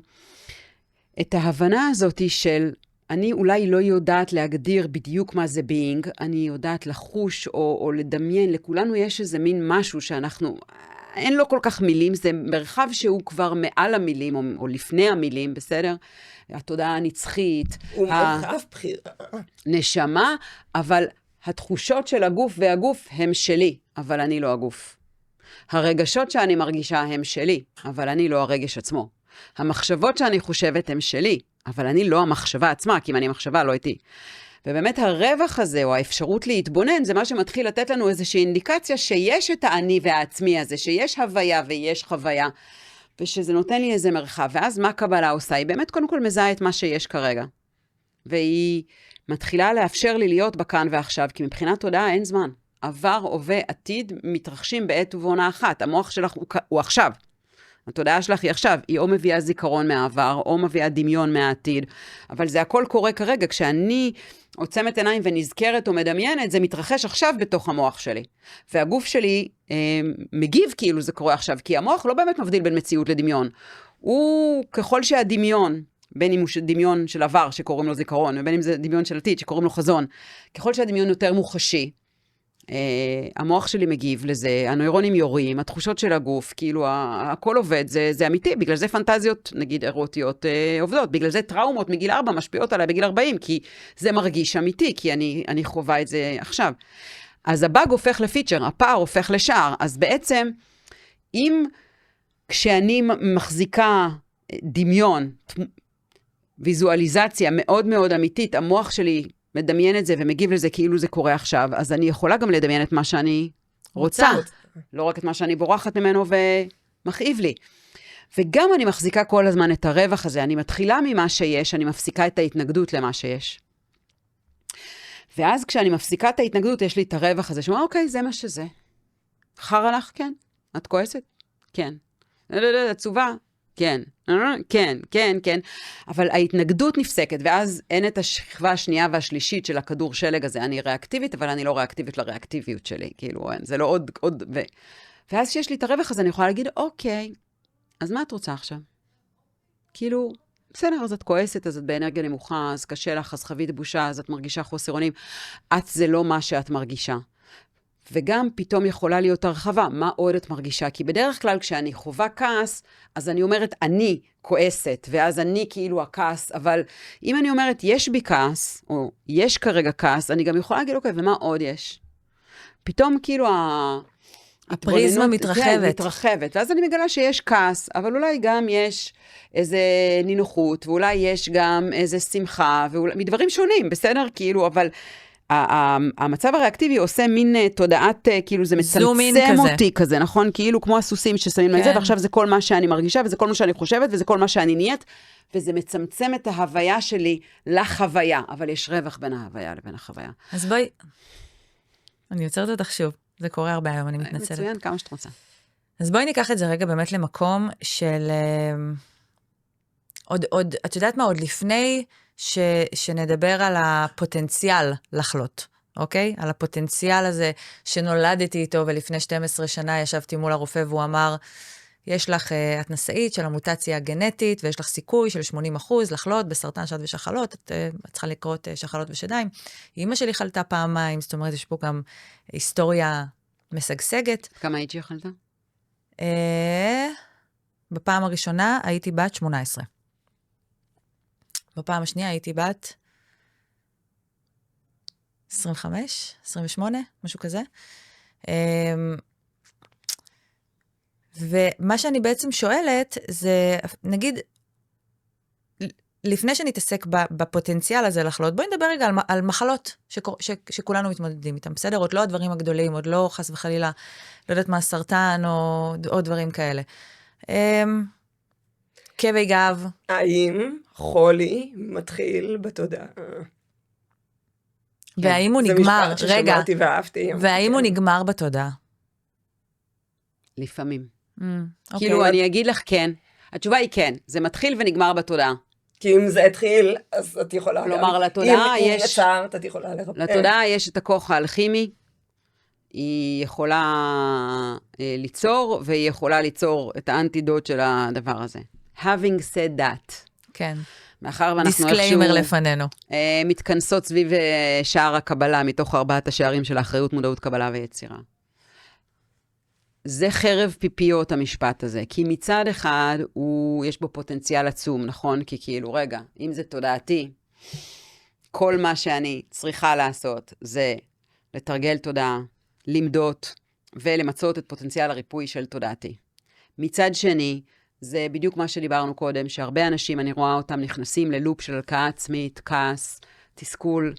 Speaker 1: את ההבנה הזאת של אני אולי לא יודעת להגדיר בדיוק מה זה being, אני יודעת לחוש או לדמיין, לכולנו יש איזה מין משהו שאנחנו, אין לו כל כך מילים, זה מרחב שהוא כבר מעל המילים או לפני המילים, בסדר? התודעה הנצחית,
Speaker 4: הוא מרחב בחירה.
Speaker 1: נשמה, אבל התחושות של הגוף והגוף הם שלי, אבל אני לא הגוף. הרגשות שאני מרגישה הם שלי, אבל אני לא הרגש עצמו. המחשבות שאני חושבת הם שלי, אבל אני לא המחשבה עצמה, כי אם אני מחשבה לא איתי. ובאמת הרווח הזה, או האפשרות להתבונן, זה מה שמתחיל לתת לנו איזושהי אינדיקציה שיש את האני והעצמי הזה, שיש הוויה ויש חוויה, ושזה נותן לי איזה מרחב. ואז מה קבלה עושה? היא באמת קודם כל מזהה את מה שיש כרגע. והיא מתחילה לאפשר לי להיות בכאן ועכשיו, כי מבחינת תודעה אין זמן. עבר, הווה, עתיד, מתרחשים בעת ובעונה אחת. המוח שלך הוא עכשיו. התודעה שלך היא עכשיו, היא או מביאה זיכרון מהעבר, או מביאה דמיון מהעתיד, אבל זה הכל קורה כרגע, כשאני עוצמת עיניים ונזכרת או מדמיינת, זה מתרחש עכשיו בתוך המוח שלי. והגוף שלי מגיב כאילו זה קורה עכשיו, כי המוח לא באמת מבדיל בין מציאות לדמיון. הוא ככל שהדמיון, בין אם הוא דמיון של עבר שקוראים לו זיכרון, ובין אם זה דמיון של עתיד שקוראים לו חזון, ככל שהדמיון יותר מוחשי, המוח שלי מגיב לזה, הנוירונים יורים, התחושות של הגוף, כאילו הכל עובד, זה אמיתי, בגלל זה פנטזיות, נגיד אירוטיות עובדות, בגלל זה טראומות מגיל 4 משפיעות עליי בגיל 40, כי זה מרגיש אמיתי, כי אני חווה את זה עכשיו. אז הבאג הופך לפיצ'ר, הפער הופך לשער, אז בעצם, אם כשאני מחזיקה דמיון, ויזואליזציה מאוד מאוד אמיתית, המוח שלי מדמיין את זה ומגיב לזה כאילו זה קורה עכשיו, אז אני יכולה גם לדמיין את מה שאני רוצה. לא רק את מה שאני בורחת ממנו ומכאיב לי. וגם אני מחזיקה כל הזמן את הרווח הזה, אני מתחילה ממה שיש, אני מפסיקה את ההתנגדות למה שיש. ואז כשאני מפסיקה את ההתנגדות, יש לי את הרווח הזה, שאומר, אוקיי, זה מה שזה. חר לך? כן. את כועסת? כן. עצובה? כן. כן, כן, כן. אבל ההתנגדות נפסקת, ואז אין את השכבה השנייה והשלישית של הכדור שלג הזה. אני ריאקטיבית, אבל אני לא ריאקטיבית לריאקטיביות שלי. כאילו, זה לא עוד. ואז שיש לי את הרווח הזה, אני יכולה להגיד, אוקיי, אז מה את רוצה עכשיו? כאילו, בסדר, אז את כועסת, אז את באנרגיה נמוכה, אז קשה לך, אז חווית בושה, אז את מרגישה חוסר אונים. את זה לא מה שאת מרגישה. וגם פתאום יכולה להיות הרחבה, מה עוד את מרגישה? כי בדרך כלל כשאני חווה כעס, אז אני אומרת, אני כועסת, ואז אני כאילו הכעס, אבל אם אני אומרת, יש בי כעס, או יש כרגע כעס, אני גם יכולה להגיד, אוקיי, ומה עוד יש? פתאום כאילו
Speaker 3: הפריזמה מתרחבת.
Speaker 1: כן, מתרחבת. ואז אני מגלה שיש כעס, אבל אולי גם יש איזה נינוחות, ואולי יש גם איזה שמחה, מדברים שונים, בסדר? כאילו, אבל המצב הריאקטיבי עושה מין תודעת, כאילו זה מצמצם אותי כזה, נכון? כאילו כמו הסוסים ששמים את זה, ועכשיו זה כל מה שאני מרגישה, וזה כל מה שאני חושבת, וזה כל מה שאני נהיית, וזה מצמצם את ההוויה שלי לחוויה, אבל יש רווח בין ההוויה לבין החוויה.
Speaker 3: אז בואי, אני יוצרת אותך שוב. זה קורה הרבה היום, אני מתנצלת.
Speaker 1: מצוין, כמה שאת רוצה.
Speaker 3: אז בואי ניקח את זה רגע באמת למקום של... את יודעת מה? עוד לפני שנדבר על הפוטנציאל לחלות, אוקיי? על הפוטנציאל הזה שנולדתי איתו, ולפני 12 שנה ישבתי מול הרופא והוא אמר, יש לך, את נשאית של המוטציה הגנטית, ויש לך סיכוי של 80% לחלות בסרטן שד ושחלות, את צריכה לקרות שחלות ושדיים. אמא שלי חלתה פעמיים, זאת אומרת, יש פה גם היסטוריה משגשגת.
Speaker 1: כמה היית שהיא חלתה?
Speaker 3: בפעם הראשונה הייתי בת 18. בפעם השנייה הייתי בת 25, 28, משהו כזה. ומה שאני בעצם שואלת זה, נגיד, לפני שנתעסק בפוטנציאל הזה לחלות, בואי נדבר רגע על מחלות שכולנו מתמודדים איתם, בסדר? עוד לא הדברים הגדולים, עוד לא חס וחלילה, לא יודעת מה, סרטן או דברים כאלה. כאבי גב.
Speaker 4: האם חולי מתחיל בתודעה?
Speaker 3: והאם הוא נגמר,
Speaker 4: זה משפט ששמעתי ואהבתי.
Speaker 3: והאם הוא נגמר בתודעה?
Speaker 1: לפעמים. כאילו, אני אגיד לך כן. התשובה היא כן. זה מתחיל ונגמר בתודעה.
Speaker 4: כי אם זה התחיל, אז את יכולה...
Speaker 1: כלומר, לתודעה יש...
Speaker 4: אם יצרת, את יכולה לרפא.
Speaker 1: לתודעה יש את הכוח האלכימי. היא יכולה ליצור, והיא יכולה ליצור את האנטידוט של הדבר הזה. Having said that.
Speaker 3: כן.
Speaker 1: מאחר ואנחנו
Speaker 3: דיסקליימר לפנינו.
Speaker 1: מתכנסות סביב שער הקבלה, מתוך 4 השערים של האחריות, מודעות, קבלה ויצירה. זה חרב פיפיות המשפט הזה, כי מצד אחד יש בו פוטנציאל עצום, נכון? כי כאילו, רגע, אם זה תודעתי, כל מה שאני צריכה לעשות זה לתרגל תודעה, למדות ולמצות את פוטנציאל הריפוי של תודעתי. מצד שני, זה בדיוק מה שדיברנו קודם, שהרבה אנשים, אני רואה אותם נכנסים ללופ של הלקאה עצמית, כעס, תסכול,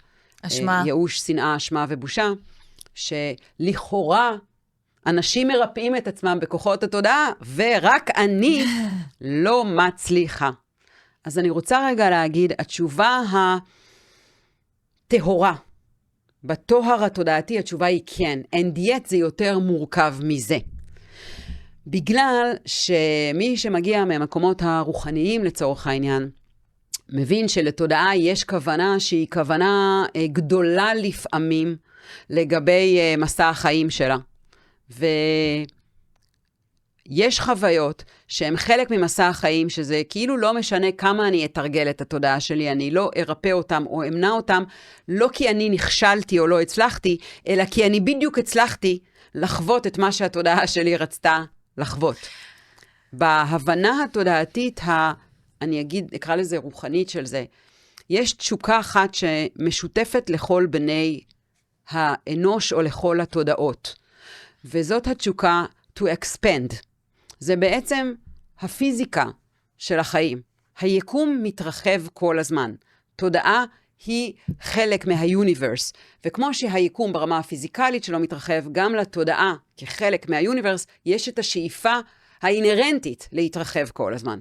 Speaker 1: ייאוש, שנאה, אשמה ובושה, שלכאורה אנשים מרפאים את עצמם בכוחות התודעה, ורק אני לא מצליחה. אז אני רוצה רגע להגיד, התשובה הטהורה, בתוהר התודעתי, התשובה היא כן. And yet זה יותר מורכב מזה. בגלל שמי שמגיע מהמקומות הרוחניים לצורך העניין, מבין שלתודעה יש כוונה שהיא כוונה גדולה לפעמים לגבי מסע החיים שלה. ויש חוויות שהן חלק ממסע החיים, שזה כאילו לא משנה כמה אני אתרגל את התודעה שלי, אני לא ארפא אותם או אמנע אותם, לא כי אני נכשלתי או לא הצלחתי, אלא כי אני בדיוק הצלחתי לחוות את מה שהתודעה שלי רצתה לחוות. בהבנה התודעתית, אני אקרא לזה רוחנית של זה, יש תשוקה אחת שמשותפת לכל בני האנוש או לכל התודעות. וזאת התשוקה to expand. זה בעצם הפיזיקה של החיים. היקום מתרחב כל הזמן. תודעה היא חלק מהיוניברס, וכמו שהיקום ברמה הפיזיקלית שלו מתרחב, גם לתודעה כחלק מהיוניברס, יש את השאיפה האינרנטית להתרחב כל הזמן.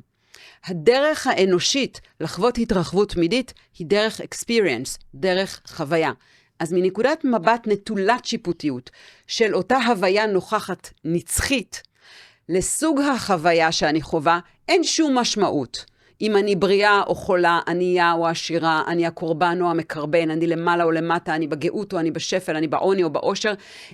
Speaker 1: הדרך האנושית לחוות התרחבות תמידית היא דרך experience, דרך חוויה. אז מנקודת מבט נטולת שיפוטיות של אותה הוויה נוכחת נצחית, לסוג החוויה שאני חווה אין שום משמעות. אם אני בריאה או חולה, ענייה או עשירה, אני הקורבן או המקרבן, אני למעלה או למטה, אני בגאות או אני בשפל, אני בעוני או באושר,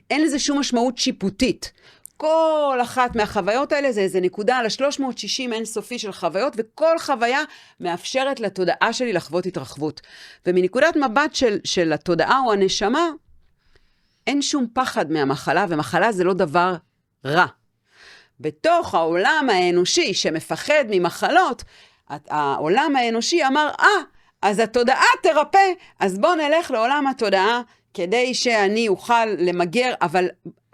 Speaker 1: אין לזה שום משמעות שיפוטית. כל אחת מהחוויות האלה זה איזה נקודה על ה-360 אינסופי של חוויות, וכל חוויה מאפשרת לתודעה שלי לחוות התרחבות. ומנקודת מבט של התודעה או הנשמה, אין שום פחד מהמחלה, ומחלה זה לא דבר רע. בתוך העולם האנושי שמפחד ממחלות, העולם האנושי אמר, אז התודעה תרפא, אז בוא נלך לעולם התודעה, כדי שאני אוכל למגר, אבל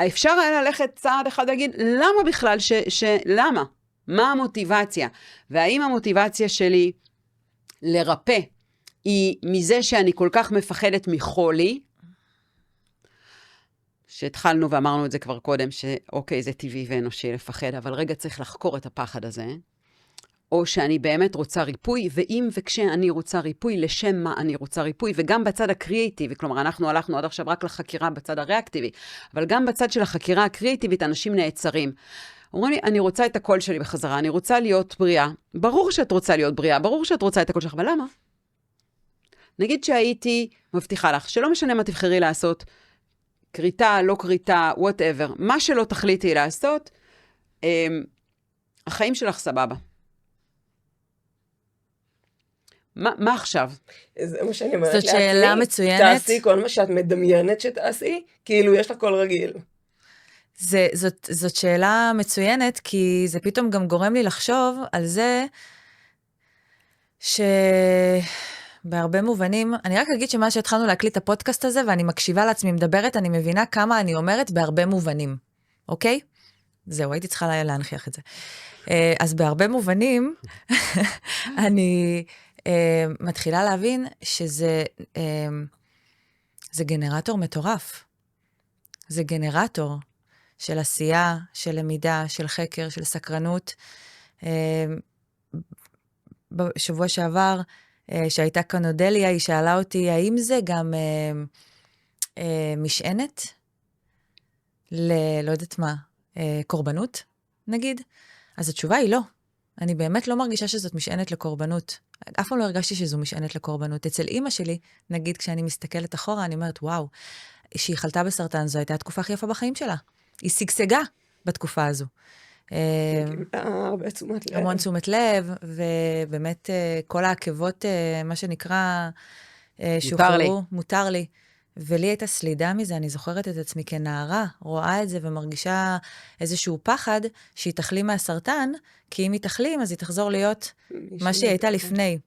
Speaker 1: אפשר היה ללכת צעד אחד להגיד, למה בכלל, למה? מה המוטיבציה? והאם המוטיבציה שלי לרפא היא מזה שאני כל כך מפחדת מחולי, שהתחלנו ואמרנו את זה כבר קודם, שאוקיי, זה טבעי ואנושי לפחד, אבל רגע צריך לחקור את הפחד הזה, או שאני באמת רוצה ריפוי, ואם וכשאני רוצה ריפוי, לשם מה אני רוצה ריפוי, וגם בצד הקריאטיבי, כלומר, אנחנו הלכנו עד עכשיו רק לחקירה בצד הריאקטיבי, אבל גם בצד של החקירה הקריאטיבית, אנשים נעצרים. אומרים לי, אני רוצה את הקול שלי בחזרה, אני רוצה להיות בריאה. ברור שאת רוצה להיות בריאה, ברור שאת רוצה את הקול שלך, אבל למה? נגיד שהייתי מבטיחה לך, שלא משנה מה תבחרי לעשות, קריטה, לא קריטה, whatever, מה שלא תחליטי לעשות, החיים שלך סבבה. מה עכשיו?
Speaker 4: זה מה שאני אומרת לעצמי.
Speaker 3: זאת שאלה מצוינת.
Speaker 4: תעשי כל מה שאת מדמיינת שתעשי, כאילו יש לך כל רגיל.
Speaker 3: זאת שאלה מצוינת, כי זה פתאום גם גורם לי לחשוב על זה, שבהרבה מובנים, אני רק אגיד שמה שהתחלנו להקליט את הפודקאסט הזה, ואני מקשיבה לעצמי מדברת, אני מבינה כמה אני אומרת בהרבה מובנים, אוקיי? זהו, הייתי צריכה להנחיח את זה. אז בהרבה מובנים, אני מתחילה להבין שזה גנרטור מטורף. זה גנרטור של עשייה, של למידה, של חקר, של סקרנות. בשבוע שעבר, שהייתה כאן אודליה, היא שאלה אותי, האם זה גם משענת? לא יודעת מה, קורבנות, נגיד? אז התשובה היא לא. אני באמת לא מרגישה שזאת משענת לקורבנות. אף פעם לא הרגשתי שזו משענת לקורבנות. אצל אמא שלי, נגיד כשאני מסתכלת אחורה, אני אומרת, וואו, שהיא חלתה בסרטן, זו הייתה התקופה הכי יפה בחיים שלה. היא סגסגה בתקופה הזו.
Speaker 4: הרבה תשומת לב.
Speaker 3: המון תשומת לב, ובאמת כל העקבות, מה שנקרא, שוחררו, מותר לי. ולי הייתה סלידה מזה, אני זוכרת את עצמי כנערה, רואה את זה ומרגישה איזשהו פחד שהיא תחלים מהסרטן, כי אם היא תחלים, אז היא תחזור להיות מה שהיא הייתה לפני.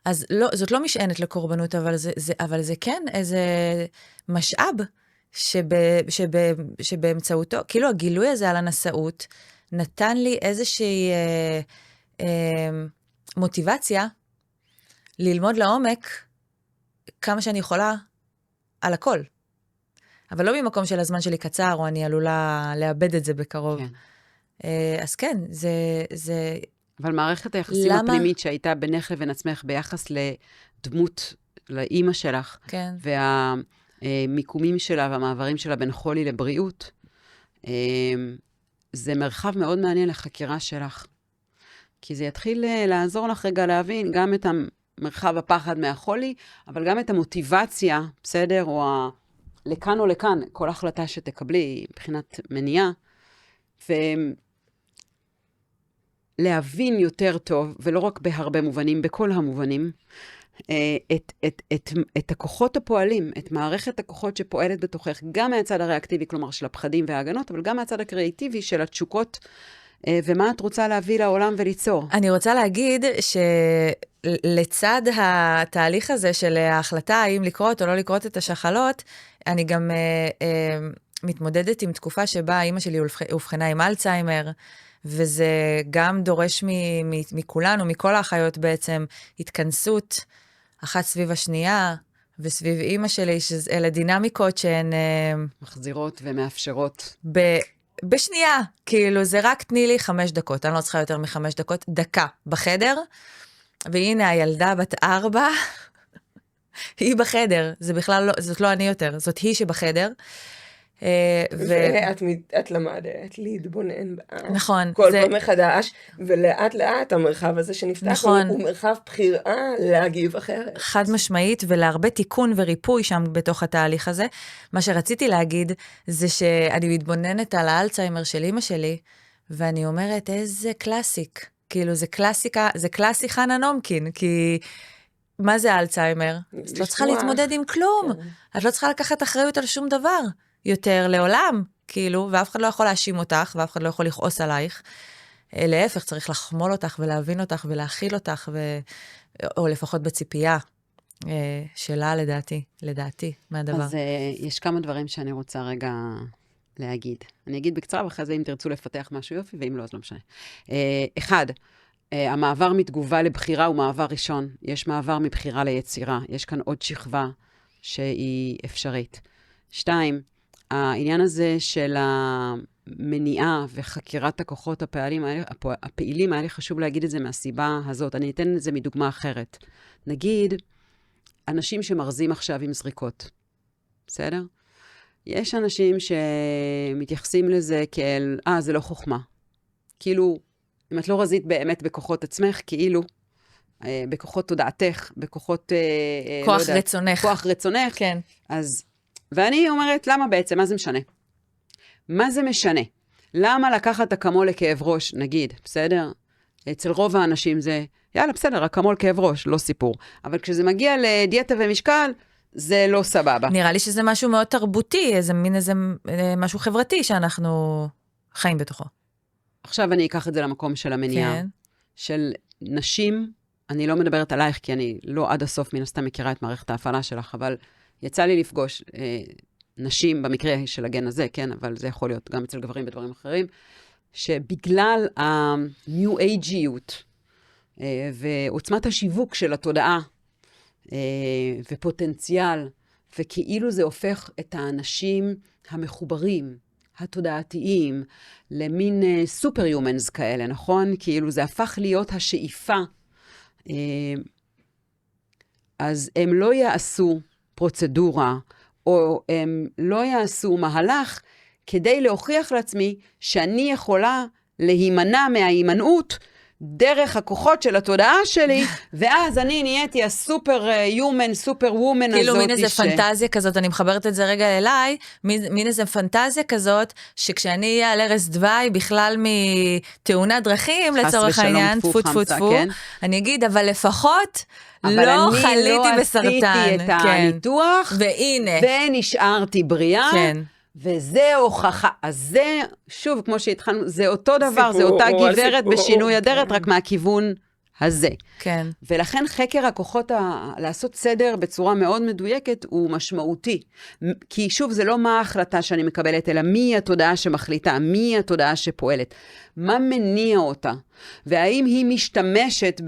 Speaker 3: אז לא, זאת לא משענת לקורבנות, אבל זה כן איזה משאב שבאמצעותו, כאילו הגילוי הזה על הנשאות, נתן לי איזושהי מוטיבציה ללמוד לעומק כמה שאני יכולה על הכל. אבל לא ממקום של הזמן שלי קצר, או אני עלולה לאבד את זה בקרוב.
Speaker 1: כן.
Speaker 3: אז כן, זה...
Speaker 1: אבל מערכת היחסים הפנימית שהייתה בינך לבין עצמך ביחס לדמות, לאמא שלך,
Speaker 3: כן.
Speaker 1: והמיקומים שלה והמעברים שלה בין חולי לבריאות, זה מרחב מאוד מעניין לחקירה שלך. כי זה יתחיל לעזור לך רגע להבין גם את מרחב הפחד מהחולי, אבל גם את המוטיבציה, בסדר, או לכאן או לכאן, כל החלטה שתקבלי מבחינת מניעה, ולהבין יותר טוב, ולא רק בהרבה מובנים, בכל המובנים, את הכוחות הפועלים, את מערכת הכוחות שפועלת בתוכך, גם מהצד הריאקטיבי, כלומר של הפחדים וההגנות, אבל גם מהצד הקריאטיבי של התשוקות, ומה את רוצה להביא לעולם וליצור.
Speaker 3: אני רוצה להגיד שלצד התהליך הזה של ההחלטה, האם לקרות או לא לקרות את השחלות, אני גם מתמודדת עם תקופה שבה אמא שלי אובחנה עם אלצהיימר, וזה גם דורש מכולנו, מכל האחיות בעצם, התכנסות אחת סביב השנייה, וסביב אמא שלי, שאלה דינמיקות שהן
Speaker 1: מחזירות ומאפשרות.
Speaker 3: בשנייה, כאילו זה רק תני לי 5 דקות, אני לא צריכה יותר מ5 דקות, דקה בחדר, והנה הילדה בת 4, היא בחדר, זה בכלל לא, זאת לא אני יותר, זאת היא שבחדר.
Speaker 4: ואת למדת להתבונן בה.
Speaker 3: נכון.
Speaker 4: כל פעם מחדש, ולאט לאט המרחב הזה שנפתח,
Speaker 3: נכון.
Speaker 4: הוא מרחב בחירה להגיב אחרת.
Speaker 3: חד משמעית, ולהרבה תיקון וריפוי שם בתוך התהליך הזה. מה שרציתי להגיד, זה שאני מתבוננת על האלצהיימר של אמא שלי, ואני אומרת, איזה קלאסיק. כאילו, זה קלאסיקה, זה קלאסי חנה נומקין, כי מה זה האלצהיימר? את לא צריכה להתמודד עם כלום. את לא צריכה לקחת אחריות על שום דבר. יותר לעולם, כאילו, ואף אחד לא יכול להאשים אותך, ואף אחד לא יכול לכעוס עלייך. להפך, צריך לחמול אותך ולהבין אותך ולהכיל אותך, או לפחות בציפייה שלה, לדעתי, מהדבר.
Speaker 1: אז יש כמה דברים שאני רוצה רגע להגיד. אני אגיד בקצרה, ואחרי זה אם תרצו לפתח משהו יופי, ואם לא, אז לא משנה. אחד, המעבר מתגובה לבחירה הוא מעבר ראשון. יש מעבר מבחירה ליצירה. יש כאן עוד שכבה שהיא אפשרית. 2, העניין הזה של המניעה וחקירת הכוחות הפעילים, היה לי חשוב להגיד את זה מהסיבה הזאת. אני אתן את זה מדוגמה אחרת. נגיד, אנשים שמרזים עכשיו עם זריקות. בסדר? יש אנשים שמתייחסים לזה כאל, זה לא חוכמה. כאילו, אם את לא רזית באמת בכוחות עצמך, כאילו, בכוחות תודעתך, בכוחות...
Speaker 3: כוח רצונך.
Speaker 1: כוח רצונך.
Speaker 3: כן.
Speaker 1: אז... ואני אומרת, למה בעצם? מה זה משנה? מה זה משנה? למה לקחת אקמול לכאב ראש, נגיד, בסדר? אצל רוב האנשים זה, יאללה, בסדר, אקמול כאב ראש, לא סיפור. אבל כשזה מגיע לדיאטה ומשקל, זה לא סבבה.
Speaker 3: נראה לי שזה משהו מאוד תרבותי, איזה משהו חברתי שאנחנו חיים בתוכו.
Speaker 1: עכשיו אני אקח את זה למקום של המניעה.
Speaker 3: כן.
Speaker 1: של נשים, אני לא מדברת עלייך, כי אני לא עד הסוף מן הסתם מכירה את מערכת ההפעלה שלך, אבל יצא לי לפגוש נשים במקרה של הגן הזה, כן, אבל זה יכול להיות גם אצל גברים בדברים אחרים, שבגלל ה-new ageיות ועוצמת השיווק של התודעה ופוטנציאל, וכאילו זה הופך את האנשים המחוברים, התודעתיים, למין סופר-יומנס כאלה, נכון? כאילו זה הפך להיות השאיפה. אז הם לא יעשו פרוצדורה, או הם לא יעשו מהלך, כדי להוכיח לעצמי שאני יכולה להימנע מההימנעות, דרך הכוחות של התודעה שלי, ואז אני נהייתי הסופר-יומן, סופר-וומן הזאת.
Speaker 3: כאילו מין איזה פנטזיה כזאת, אני מחברת את זה רגע אליי, מין איזה פנטזיה כזאת, שכשאני אהיה על ערש דווי, בכלל מתאונת דרכים, לצורך העניין, טפו טפו טפו, אני אגיד, אבל לפחות לא חליתי בסרטן.
Speaker 1: אבל אני לא עשיתי את הניתוח,
Speaker 3: והנה.
Speaker 1: ונשארתי בריאה.
Speaker 3: כן.
Speaker 1: וזה הוכחה, אז זה, שוב, כמו שהתחלנו, זה אותו דבר, זה אותה גברת בשינוי אדרת, רק מהכיוון הזה.
Speaker 3: כן.
Speaker 1: ולכן חקר הכוחות, לעשות סדר בצורה מאוד מדויקת, הוא משמעותי. כי שוב, זה לא מה ההחלטה שאני מקבלת, אלא מי התודעה שמחליטה, מי התודעה שפועלת. מה מניע אותה? והאם היא משתמשת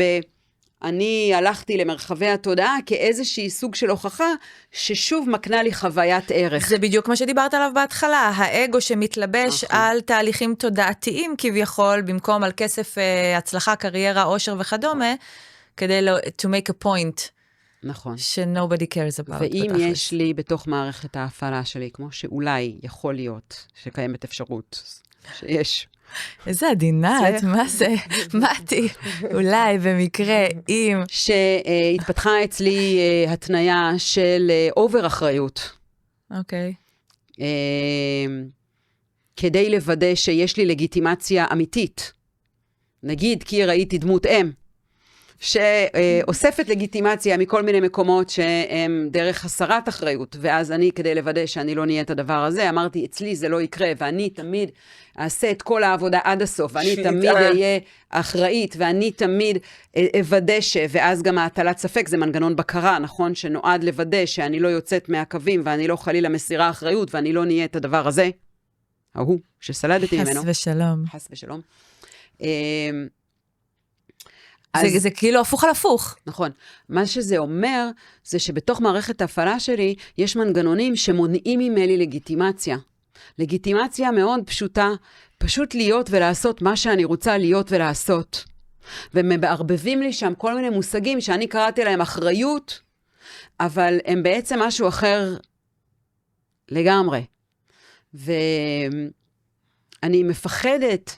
Speaker 1: אני הלכתי למרחבי התודעה כאיזושהי סוג של הוכחה, ששוב מקנה לי חוויית ערך.
Speaker 3: זה בדיוק מה שדיברת עליו בהתחלה, האגו שמתלבש על תהליכים תודעתיים כביכול, במקום על כסף, הצלחה, קריירה, עושר וכדומה, כדי to make a point.
Speaker 1: נכון.
Speaker 3: ש-nobody cares about.
Speaker 1: ואם יש לי בתוך מערכת ההפעלה שלי, כמו שאולי יכול להיות, שקיימת אפשרות, שיש...
Speaker 3: איזה עדינה, מה זה? מתי, אולי במקרה אם...
Speaker 1: שהתפתחה אצלי התניה של אובר אחריות.
Speaker 3: אוקיי.
Speaker 1: כדי לוודא שיש לי לגיטימציה אמיתית. נגיד, כי ראיתי דמות אם, שאוספת לגיטימציה מכל מיני מקומות שהם דרך הסרת אחריות, ואז אני, כדי לוודא שאני לא נהיה את הדבר הזה, אמרתי, אצלי זה לא יקרה, ואני תמיד אעשה את כל העבודה עד הסוף, ואני תמיד אהיה אחראית, ואני תמיד אוודא ואז גם ההטלת ספק, זה מנגנון בקרה, נכון? שנועד לוודא שאני לא יוצאת מהקווים, ואני לא חלילה מסירה אחריות, ואני לא נהיה את הדבר הזה, ההוא, שסלדתי ממנו.
Speaker 3: חס ושלום.
Speaker 1: חס ושלום.
Speaker 3: זה כאילו הפוך על הפוך.
Speaker 1: נכון. מה שזה אומר, זה שבתוך מערכת ההפעלה שלי, יש מנגנונים שמונעים ממני לגיטימציה. לגיטימציה מאוד פשוטה, פשוט להיות ולעשות מה שאני רוצה להיות ולעשות. ומערבבים לי שם כל מיני מושגים שאני קראתי להם אחריות, אבל הם בעצם משהו אחר לגמרי. ואני מפחדת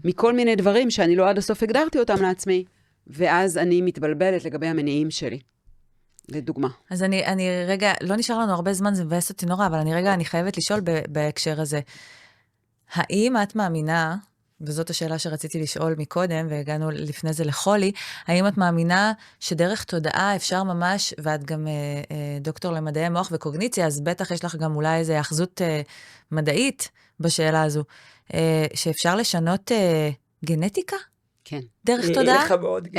Speaker 1: מכל מיני דברים שאני לא עד הסוף הגדרתי אותם לעצמי, ואז אני מתבלבלת לגבי המניעים שלי, לדוגמה.
Speaker 3: אז אני רגע, לא נשאר לנו הרבה זמן, זה מבאס אותי נורא, אבל אני חייבת לשאול בהקשר הזה. האם את מאמינה, וזאת השאלה שרציתי לשאול מקודם, והגענו לפני זה לחולי, האם את מאמינה שדרך תודעה אפשר ממש, ואת גם דוקטור למדעי מוח וקוגניציה, אז בטח יש לך גם אולי איזו אחזות מדעית בשאלה הזו, שאפשר לשנות גנטיקה?
Speaker 1: כן.
Speaker 3: דרך תודעה?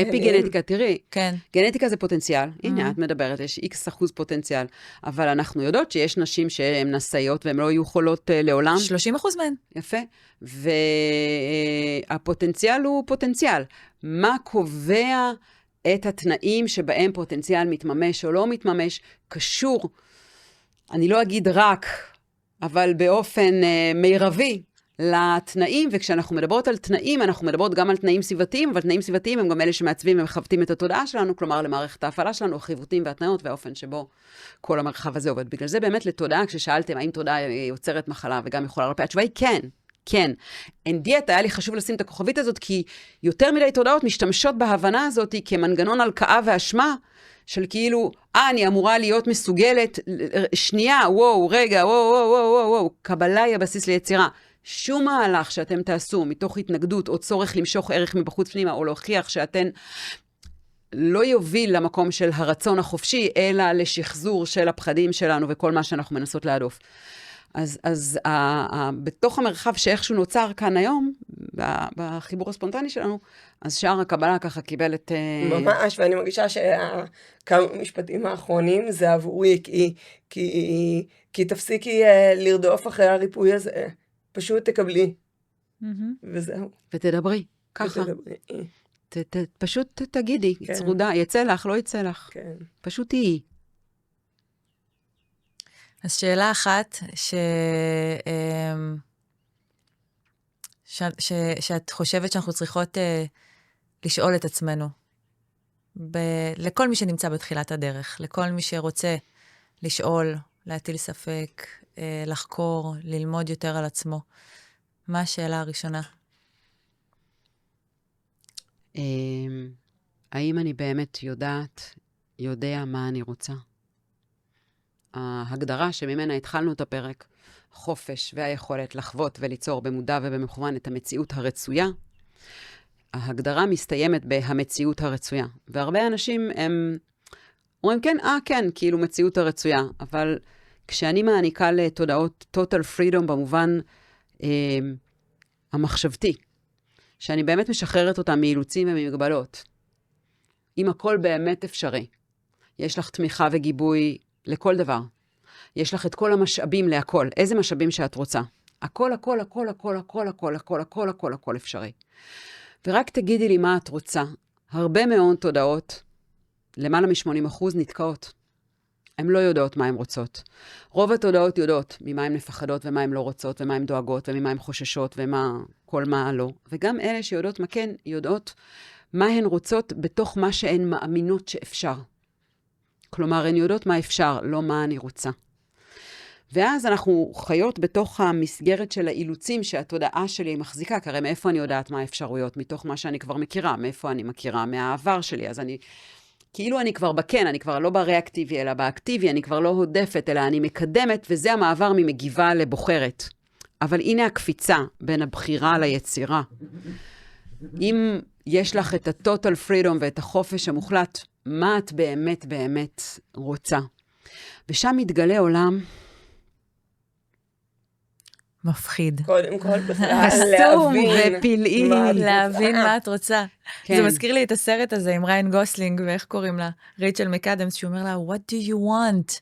Speaker 1: אפיגנטיקה, תראי.
Speaker 3: כן.
Speaker 1: גנטיקה זה פוטנציאל. הנה, את מדברת, יש X אחוז פוטנציאל. אבל אנחנו יודעות שיש נשים שהן נשאיות והן לא יהיו חולות לעולם.
Speaker 3: 30% מהן.
Speaker 1: יפה. והפוטנציאל הוא פוטנציאל. מה קובע את התנאים שבהם פוטנציאל מתממש או לא מתממש? קשור, אני לא אגיד רק, אבל באופן מירבי, לתנאים, וכשאנחנו מדברות על תנאים, אנחנו מדברות גם על תנאים סביבתיים, אבל תנאים סביבתיים הם גם אלה שמעצבים ומכוותים את התודעה שלנו, כלומר למערכת ההפעלה שלנו, החיוותים והתנאות והאופן שבו כל המרחב הזה עובד. בגלל זה באמת לתודעה, כששאלתם האם תודעה יוצרת מחלה וגם יכולה לרפא, התשובה היא כן, כן. אין דיאטה, היה לי חשוב לשים את הכוכבית הזאת, כי יותר מדי תודעות משתמשות בהבנה הזאת כמנגנון הלקאה ואשמה, של כאילו, אני אמורה להיות מסוגלת, שנייה, וואו, רגע, וואו, קבלה היא הבסיס ליצירה. שום מהלך שאתם תעשו מתוך התנגדות או צורך למשוך ערך מבחוץ פנימה, או להוכיח שאתן לא יוביל למקום של הרצון החופשי, אלא לשחזור של הפחדים שלנו וכל מה שאנחנו מנסות להדוף. אז בתוך המרחב שאיכשהו נוצר כאן היום, בחיבור הספונטני שלנו, אז שער הקבלה ככה קיבל את...
Speaker 4: ממש, ואני מרגישה שכמה משפטים האחרונים זה עבורי, כי תפסיקי לרדוף אחרי הריפוי הזה. פשוט תקבלי, וזהו.
Speaker 1: ותדברי, ככה. פשוט תגידי, צרודה, יצא לך, לא יצא לך. פשוט תהיי.
Speaker 3: אז שאלה אחת, שאת חושבת שאנחנו צריכות לשאול את עצמנו, לכל מי שנמצא בתחילת הדרך, לכל מי שרוצה לשאול, להטיל ספק, לחקור, ללמוד יותר על עצמו. מה השאלה הראשונה?
Speaker 1: האם אני באמת יודע מה אני רוצה? ההגדרה שממנה התחלנו את הפרק, חופש והיכולת לחוות וליצור במודע ובמכוון את המציאות הרצויה, ההגדרה מסתיימת בהמציאות הרצויה. והרבה אנשים הם אומרים כן, כן, כאילו מציאות הרצויה, אבל כשאני מעניקה לתודעות total freedom במובן המחשבתי, שאני באמת משחררת אותם מאילוצים וממגבלות, אם הכל באמת אפשרי, יש לך תמיכה וגיבוי לכל דבר, יש לך את כל המשאבים להכל, איזה משאבים שאת רוצה, הכל אפשרי. ורק תגידי לי מה את רוצה. הרבה מאוד תודעות, למעלה מ-80% נתקעות. הן לא יודעות מה הן רוצות. רוב התודעות יודעות ממה הן מפחדות ומה הן לא רוצות ומה הן דואגות וממה הן חוששות וכל מה לא. וגם אלה שיודעות מה כן, יודעות מה הן רוצות בתוך מה שהן מאמינות שאפשר. כלומר, הן יודעות מה אפשר, לא מה אני רוצה. ואז אנחנו חיות בתוך המסגרת של האילוצים שהתודעה שלי מחזיקה, כי הרי מאיפה אני יודעת מה האפשרויות? מתוך מה שאני כבר מכירה, מאיפה אני מכירה? מהעבר שלי. אז כאילו אני כבר בכן, אני כבר לא בריאקטיבי, אלא באקטיבי, אני כבר לא הודפת, אלא אני מקדמת, וזה המעבר ממגיבה לבוחרת. אבל הנה הקפיצה בין הבחירה ליצירה. אם יש לך את ה-total freedom ואת החופש המוחלט, מה את באמת באמת רוצה. ושם מתגלה עולם
Speaker 3: מפחיד.
Speaker 4: קודם כל בכלל
Speaker 1: קסום
Speaker 4: להבין
Speaker 1: ופלאי.
Speaker 4: מה את
Speaker 3: להבין מה את רוצה.
Speaker 1: כן.
Speaker 3: זה מזכיר לי את הסרט הזה עם ריין גוסלינג, ואיך קוראים לה? ריצ'ל מקאדמס, שהוא אומר לה, what do you want?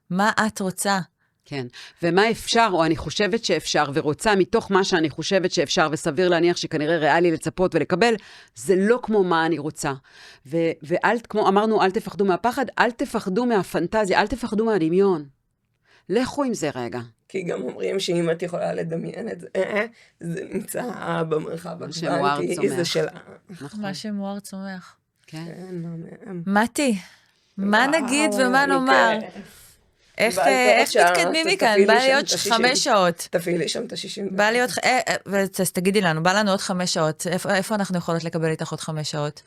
Speaker 3: מה את רוצה?
Speaker 1: כן, ומה אפשר, או אני חושבת שאפשר, ורוצה מתוך מה שאני חושבת שאפשר, וסביר להניח שכנראה ריאלי לצפות ולקבל, זה לא כמו מה אני רוצה. כמו אמרנו, אל תפחדו מהפחד, אל תפחדו מהפנטזיה, אל תפחדו מהדמיון. לכו עם זה רגע.
Speaker 4: כי גם אומרים שאם את יכולה לדמיין את זה, זה נמצא במרחב
Speaker 1: שמואר
Speaker 4: הקוונטי,
Speaker 1: צומח.
Speaker 4: זה של...
Speaker 1: נכון.
Speaker 3: מה שמואר צומח.
Speaker 1: כן.
Speaker 4: כן, מהמם.
Speaker 3: מתי, מה נגיד
Speaker 4: וואו,
Speaker 3: ומה נאמר?
Speaker 4: כן.
Speaker 3: איך
Speaker 4: קיבלת עוד
Speaker 3: מתקדמים
Speaker 4: שעה,
Speaker 3: מכאן?
Speaker 4: תפעילי
Speaker 3: בא
Speaker 4: שם
Speaker 3: להיות
Speaker 4: את ה-60.
Speaker 3: 5 שעות.
Speaker 4: תפעילי שם את ה-60.
Speaker 3: בא להיות, אז תגידי לנו, בא לנו עוד 5 שעות. איפה אנחנו יכולות לקבל איתך עוד 5 שעות?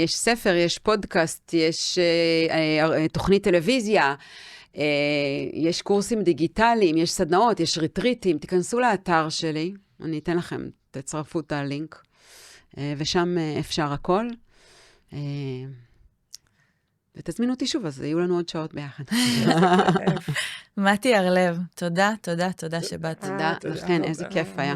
Speaker 1: יש ספר, יש פודקאסט, יש תוכנית טלוויזיה, יש קורסים דיגיטליים, יש סדנאות, יש ריטריטים. תיכנסו לאתר שלי, אני אתן לכם, תצרפו את הלינק, ושם אפשר הכל. ותזמינו אותי שוב, אז יהיו לנו עוד שעות ביחד.
Speaker 3: מתי הרלב, תודה שבאת.
Speaker 1: תודה לכן, איזה כיף היה.